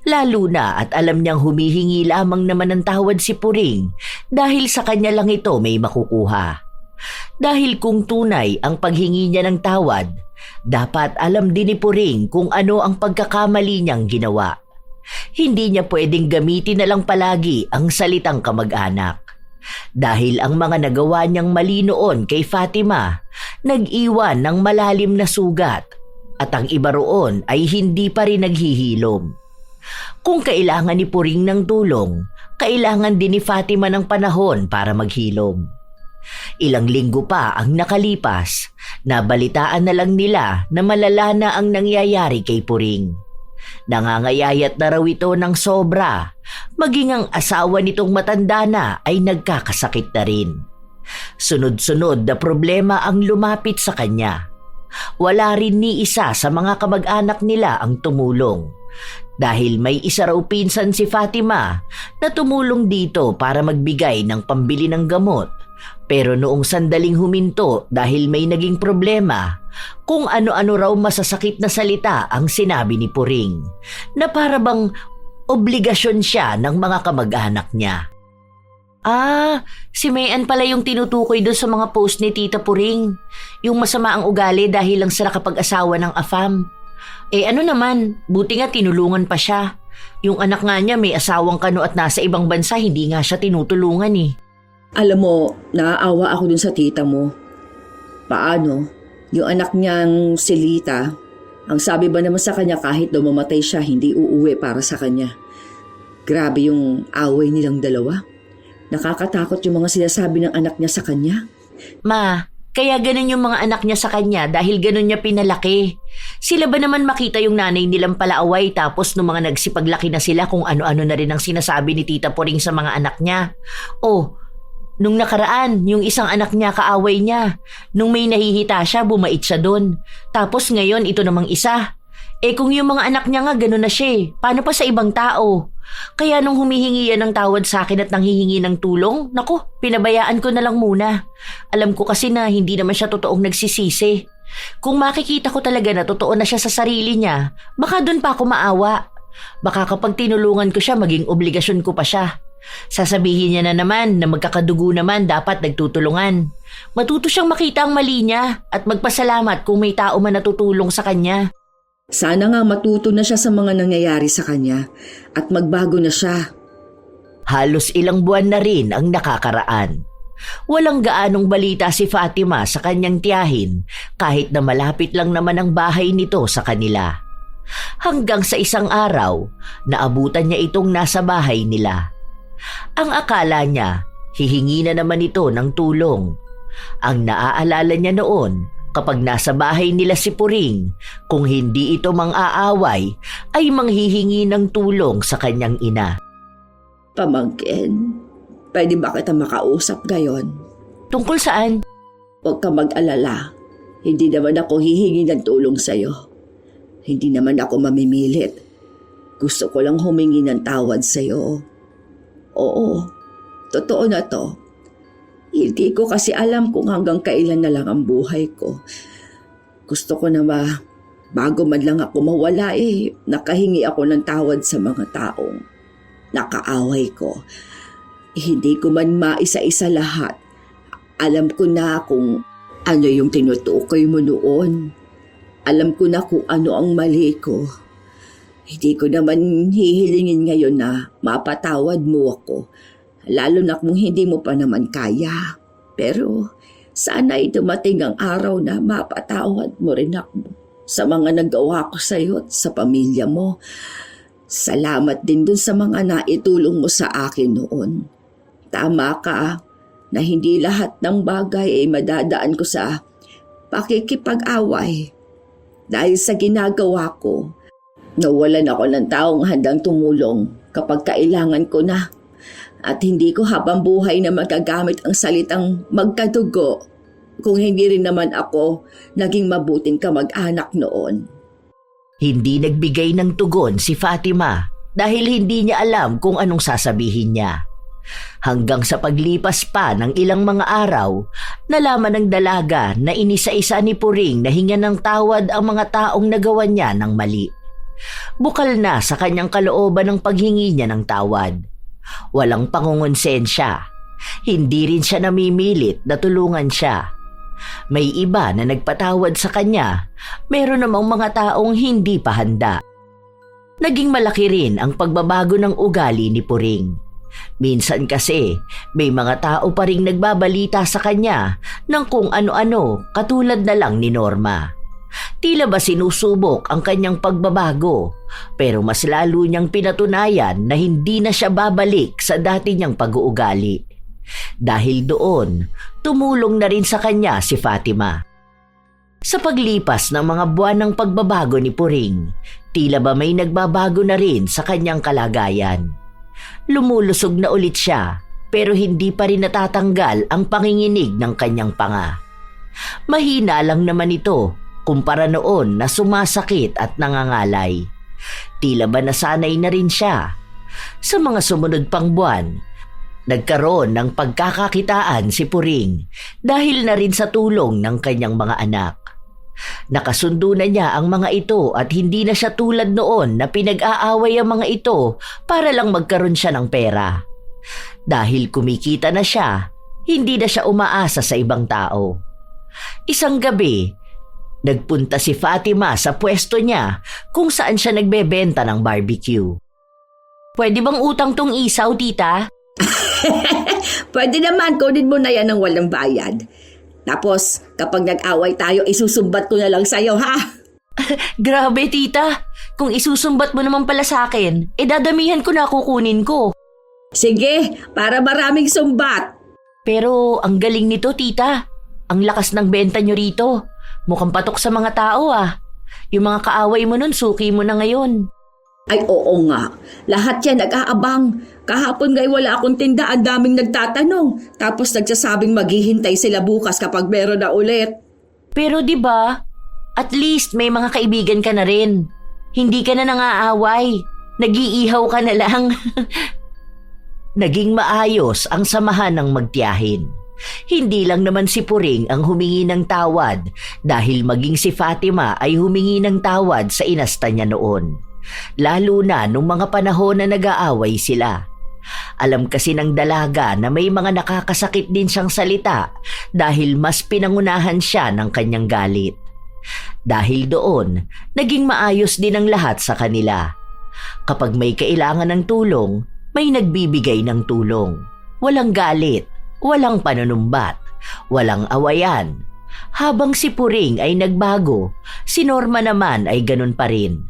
Lalo na at alam niyang humihingi lamang naman ng tawad si Puring dahil sa kanya lang ito may makukuha. Dahil kung tunay ang paghingi niya ng tawad, dapat alam din ni Puring kung ano ang pagkakamali niyang ginawa. Hindi niya pwedeng gamitin na lang palagi ang salitang kamag-anak. Dahil ang mga nagawa niyang mali noon kay Fatima, nag-iwan ng malalim na sugat at ang iba roon ay hindi pa rin naghihilom. Kung kailangan ni Puring ng tulong, kailangan din ni Fatima ng panahon para maghilom. Ilang linggo pa ang nakalipas, nabalitaan na lang nila na malala na ang nangyayari kay Puring. Nangangayayat na raw ito ng sobra, maging ang asawa nitong matanda na ay nagkakasakit na rin. Sunod-sunod na problema ang lumapit sa kanya. Wala rin ni isa sa mga kamag-anak nila ang tumulong. Dahil may isa raw pinsan si Fatima na tumulong dito para magbigay ng pambili ng gamot. Pero noong sandaling huminto dahil may naging problema, kung ano-ano raw masasakit na salita ang sinabi ni Puring na para bang obligasyon siya ng mga kamag-anak niya. Si Mayan pala yung tinutukoy doon sa mga post ni Tita Puring. Yung masama ang ugali dahil lang sa nakapag-asawa ng AFAM. Ano naman, buti nga tinulungan pa siya. Yung anak nga niya may asawang kano at nasa ibang bansa, hindi nga siya tinutulungan eh. Alam mo, naaawa ako dun sa tita mo. Paano? Yung anak niyang si Lita, ang sabi ba naman sa kanya kahit daw mamatay siya, hindi uuwi para sa kanya. Grabe yung away nilang dalawa. Nakakatakot yung mga sinasabi ng anak niya sa kanya. Ma, kaya ganun yung mga anak niya sa kanya dahil ganun niya pinalaki. Sila ba naman makita yung nanay nilang palaaway tapos nung mga nagsipaglaki na sila kung ano-ano na rin ang sinasabi ni Tita Puring sa mga anak niya? Nung nakaraan, yung isang anak niya kaaway niya. Nung may nahihita siya, bumait siya doon. Tapos ngayon, ito namang isa. Kung yung mga anak niya nga ganun na siya, paano pa sa ibang tao? Kaya nung humihingi yan ng tawad sa akin at nanghihingi ng tulong, naku, pinabayaan ko na lang muna. Alam ko kasi na hindi naman siya totoong nagsisisi. Kung makikita ko talaga na totoo na siya sa sarili niya, baka doon pa ako maawa. Baka kapag tinulungan ko siya, maging obligasyon ko pa siya. Sasabihin niya na naman na magkakadugo naman dapat nagtutulungan. Matuto siyang makita ang mali niya at magpasalamat kung may tao man natutulong sa kanya. Sana nga matuto na siya sa mga nangyayari sa kanya at magbago na siya. Halos ilang buwan na rin ang nakakaraan. Walang gaanong balita si Fatima sa kanyang tiyahin kahit na malapit lang naman ang bahay nito sa kanila. Hanggang sa isang araw, naabutan niya itong nasa bahay nila. Ang akala niya, hihingi na naman ito ng tulong. Ang naaalala niya noon, kapag nasa bahay nila si Puring, kung hindi ito mang-aaway, ay manghihingi ng tulong sa kanyang ina. Pamangkin, pwede ba kita makausap ngayon? Tungkol saan? Huwag ka mag-alala. Hindi naman ako hihingi ng tulong sa'yo. Hindi naman ako mamimilit. Gusto ko lang humingi ng tawad sa'yo. Oo, totoo na to. Hindi ko kasi alam kung hanggang kailan na lang ang buhay ko. Gusto ko na bago man lang ako mawala nakahingi ako ng tawad sa mga taong nakaaway ko. Hindi ko man maisa-isa lahat. Alam ko na kung ano yung tinutukoy mo noon. Alam ko na kung ano ang mali ko. Hindi ko naman hihilingin ngayon na mapatawad mo ako. Lalo na kung hindi mo pa naman kaya. Pero sana'y dumating ang araw na mapatawad mo rin ako sa mga nagawa ko sa iyo at sa pamilya mo. Salamat din dun sa mga naitulong mo sa akin noon. Tama ka na hindi lahat ng bagay ay madadaan ko sa pakikipag-away. Dahil sa ginagawa ko, nawalan ako ng taong handang tumulong kapag kailangan ko na. At hindi ko habang buhay na magagamit ang salitang magkadugo kung hindi rin naman ako naging mabuting kamag-anak noon. Hindi nagbigay ng tugon si Fatima dahil hindi niya alam kung anong sasabihin niya. Hanggang sa paglipas pa ng ilang mga araw, nalaman ng dalaga na inisa-isa ni Puring na hingan ng tawad ang mga taong nagawa niya ng mali. Bukal na sa kanyang kalooban ng paghingi niya ng tawad. Walang pangungonsensya. Hindi rin siya namimilit na tulungan siya. May iba na nagpatawad sa kanya, meron namang mga taong hindi pa handa. Naging malaki rin ang pagbabago ng ugali ni Puring. Minsan kasi, may mga tao pa ring nagbabalita sa kanya ng kung ano-ano katulad na lang ni Norma. Tila ba sinusubok ang kanyang pagbabago, pero mas lalo niyang pinatunayan na hindi na siya babalik sa dati niyang pag-uugali. Dahil doon, tumulong na rin sa kanya si Fatima. Sa paglipas ng mga buwan ng pagbabago ni Puring, tila ba may nagbabago na rin sa kanyang kalagayan. Lumulusog na ulit siya, pero hindi pa rin natatanggal ang panginginig ng kanyang panga. Mahina lang naman ito kumpara noon na sumasakit at nangangalay. Tila ba nasanay na rin siya. Sa mga sumunod pang buwan, nagkaroon ng pagkakakitaan si Puring dahil na rin sa tulong ng kanyang mga anak. Nakasundo na niya ang mga ito at hindi na siya tulad noon na pinag-aaway ang mga ito para lang magkaroon siya ng pera. Dahil kumikita na siya, hindi na siya umaasa sa ibang tao. Isang gabi, nagpunta si Fatima sa pwesto niya kung saan siya nagbebenta ng barbecue. Pwede bang utang tong isaw, tita? Pwede naman, kunin mo na yan ng walang bayad. Tapos, kapag nag-away tayo, isusumbat ko na lang sa'yo, ha? Grabe, tita. Kung isusumbat mo naman pala sa akin, dadamihan ko na kukunin ko. Sige, para maraming sumbat. Pero ang galing nito, tita. Ang lakas ng benta nyo rito. Mukhang patok sa mga tao, ah. Yung mga kaaway mo nun, suki mo na ngayon. Ay, oo nga. Lahat yan nag-aabang. Kahapon nga'y wala akong tinda, ang daming nagtatanong. Tapos nagsasabing maghihintay sila bukas kapag meron na ulit. Pero 'di ba? At least may mga kaibigan ka na rin. Hindi ka na nangaaway. Nag-iihaw ka na lang. Naging maayos ang samahan ng magtiyahin. Hindi lang naman si Puring ang humingi ng tawad dahil maging si Fatima ay humingi ng tawad sa inasta niya noon. Lalo na nung mga panahon na nag-aaway sila. Alam kasi ng dalaga na may mga nakakasakit din siyang salita dahil mas pinangunahan siya ng kanyang galit. Dahil doon, naging maayos din ang lahat sa kanila. Kapag may kailangan ng tulong, may nagbibigay ng tulong. Walang galit, walang panunumbat, walang awayan. Habang si Puring ay nagbago, si Norma naman ay ganun pa rin.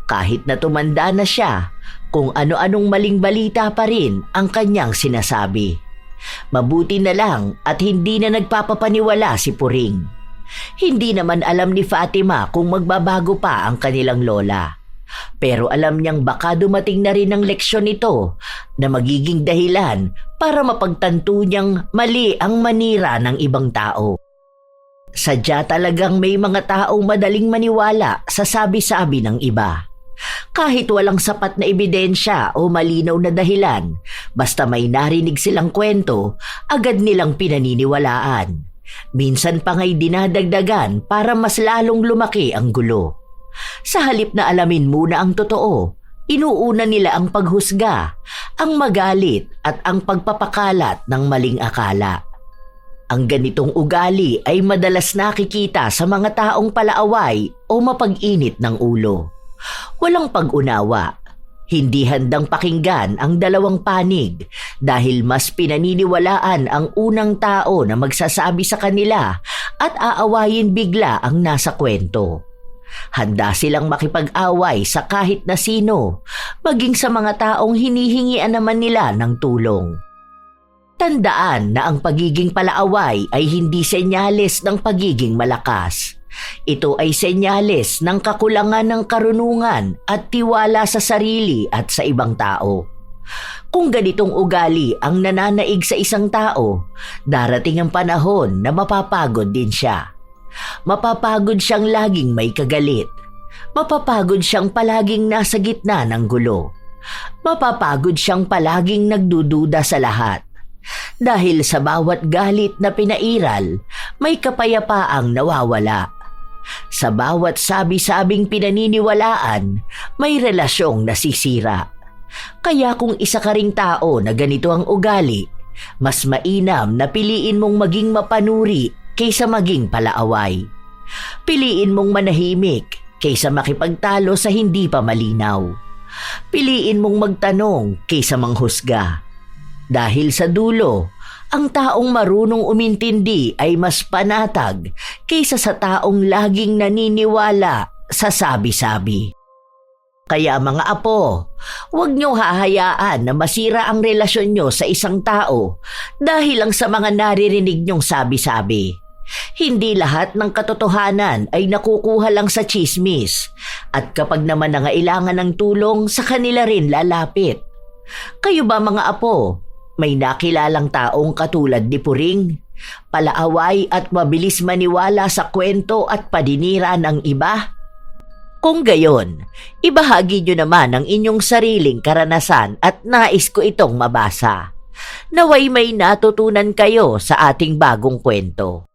Kahit na tumanda na siya, kung ano-anong maling balita pa rin ang kanyang sinasabi. Mabuti na lang at hindi na nagpapapaniwala si Puring. Hindi naman alam ni Fatima kung magbabago pa ang kanilang lola. Pero alam niyang baka dumating na rin ang leksyon nito na magiging dahilan para mapagtanto niyang mali ang manira ng ibang tao. Sadya talagang may mga taong madaling maniwala sa sabi-sabi ng iba. Kahit walang sapat na ebidensya o malinaw na dahilan, basta may narinig silang kwento, agad nilang pinaniniwalaan. Minsan pa nga'y dinadagdagan para mas lalong lumaki ang gulo. Sa halip na alamin muna ang totoo, inuuna nila ang paghusga, ang magalit at ang pagpapakalat ng maling akala. Ang ganitong ugali ay madalas nakikita sa mga taong palaaway o mapag-init ng ulo. Walang pag-unawa, hindi handang pakinggan ang dalawang panig dahil mas pinaniniwalaan ang unang tao na magsasabi sa kanila at aawayin bigla ang nasa kwento. Handa silang makipag-away sa kahit na sino, maging sa mga taong hinihingian naman nila ng tulong. Tandaan na ang pagiging palaaway ay hindi senyales ng pagiging malakas. Ito ay senyales ng kakulangan ng karunungan at tiwala sa sarili at sa ibang tao. Kung ganitong ugali ang nananaig sa isang tao, darating ang panahon na mapapagod din siya. Mapapagod siyang laging may kagalit. Mapapagod siyang palaging nasa gitna ng gulo. Mapapagod siyang palaging nagdududa sa lahat. Dahil sa bawat galit na pinairal, may kapayapaang nawawala. Sa bawat sabi-sabing pinaniniwalaan, may relasyong nasisira. Kaya kung isa ka ring tao na ganito ang ugali, mas mainam na piliin mong maging mapanuri kaysa maging palaaway. Piliin mong manahimik kaysa makipagtalo sa hindi pa malinaw. Piliin mong magtanong kaysa manghusga. Dahil sa dulo, ang taong marunong umintindi ay mas panatag kaysa sa taong laging naniniwala sa sabi-sabi. Kaya mga apo, huwag niyong hahayaan na masira ang relasyon niyo sa isang tao dahil lang sa mga naririnig niyong sabi-sabi. Hindi lahat ng katotohanan ay nakukuha lang sa chismis at kapag naman nangailangan ng tulong sa kanila rin lalapit. Kayo ba mga apo? May nakilalang taong katulad ni Puring, palaaway at mabilis maniwala sa kwento at paninira ng iba? Kung gayon, ibahagi nyo naman ang inyong sariling karanasan at nais ko itong mabasa. Naway may natutunan kayo sa ating bagong kwento.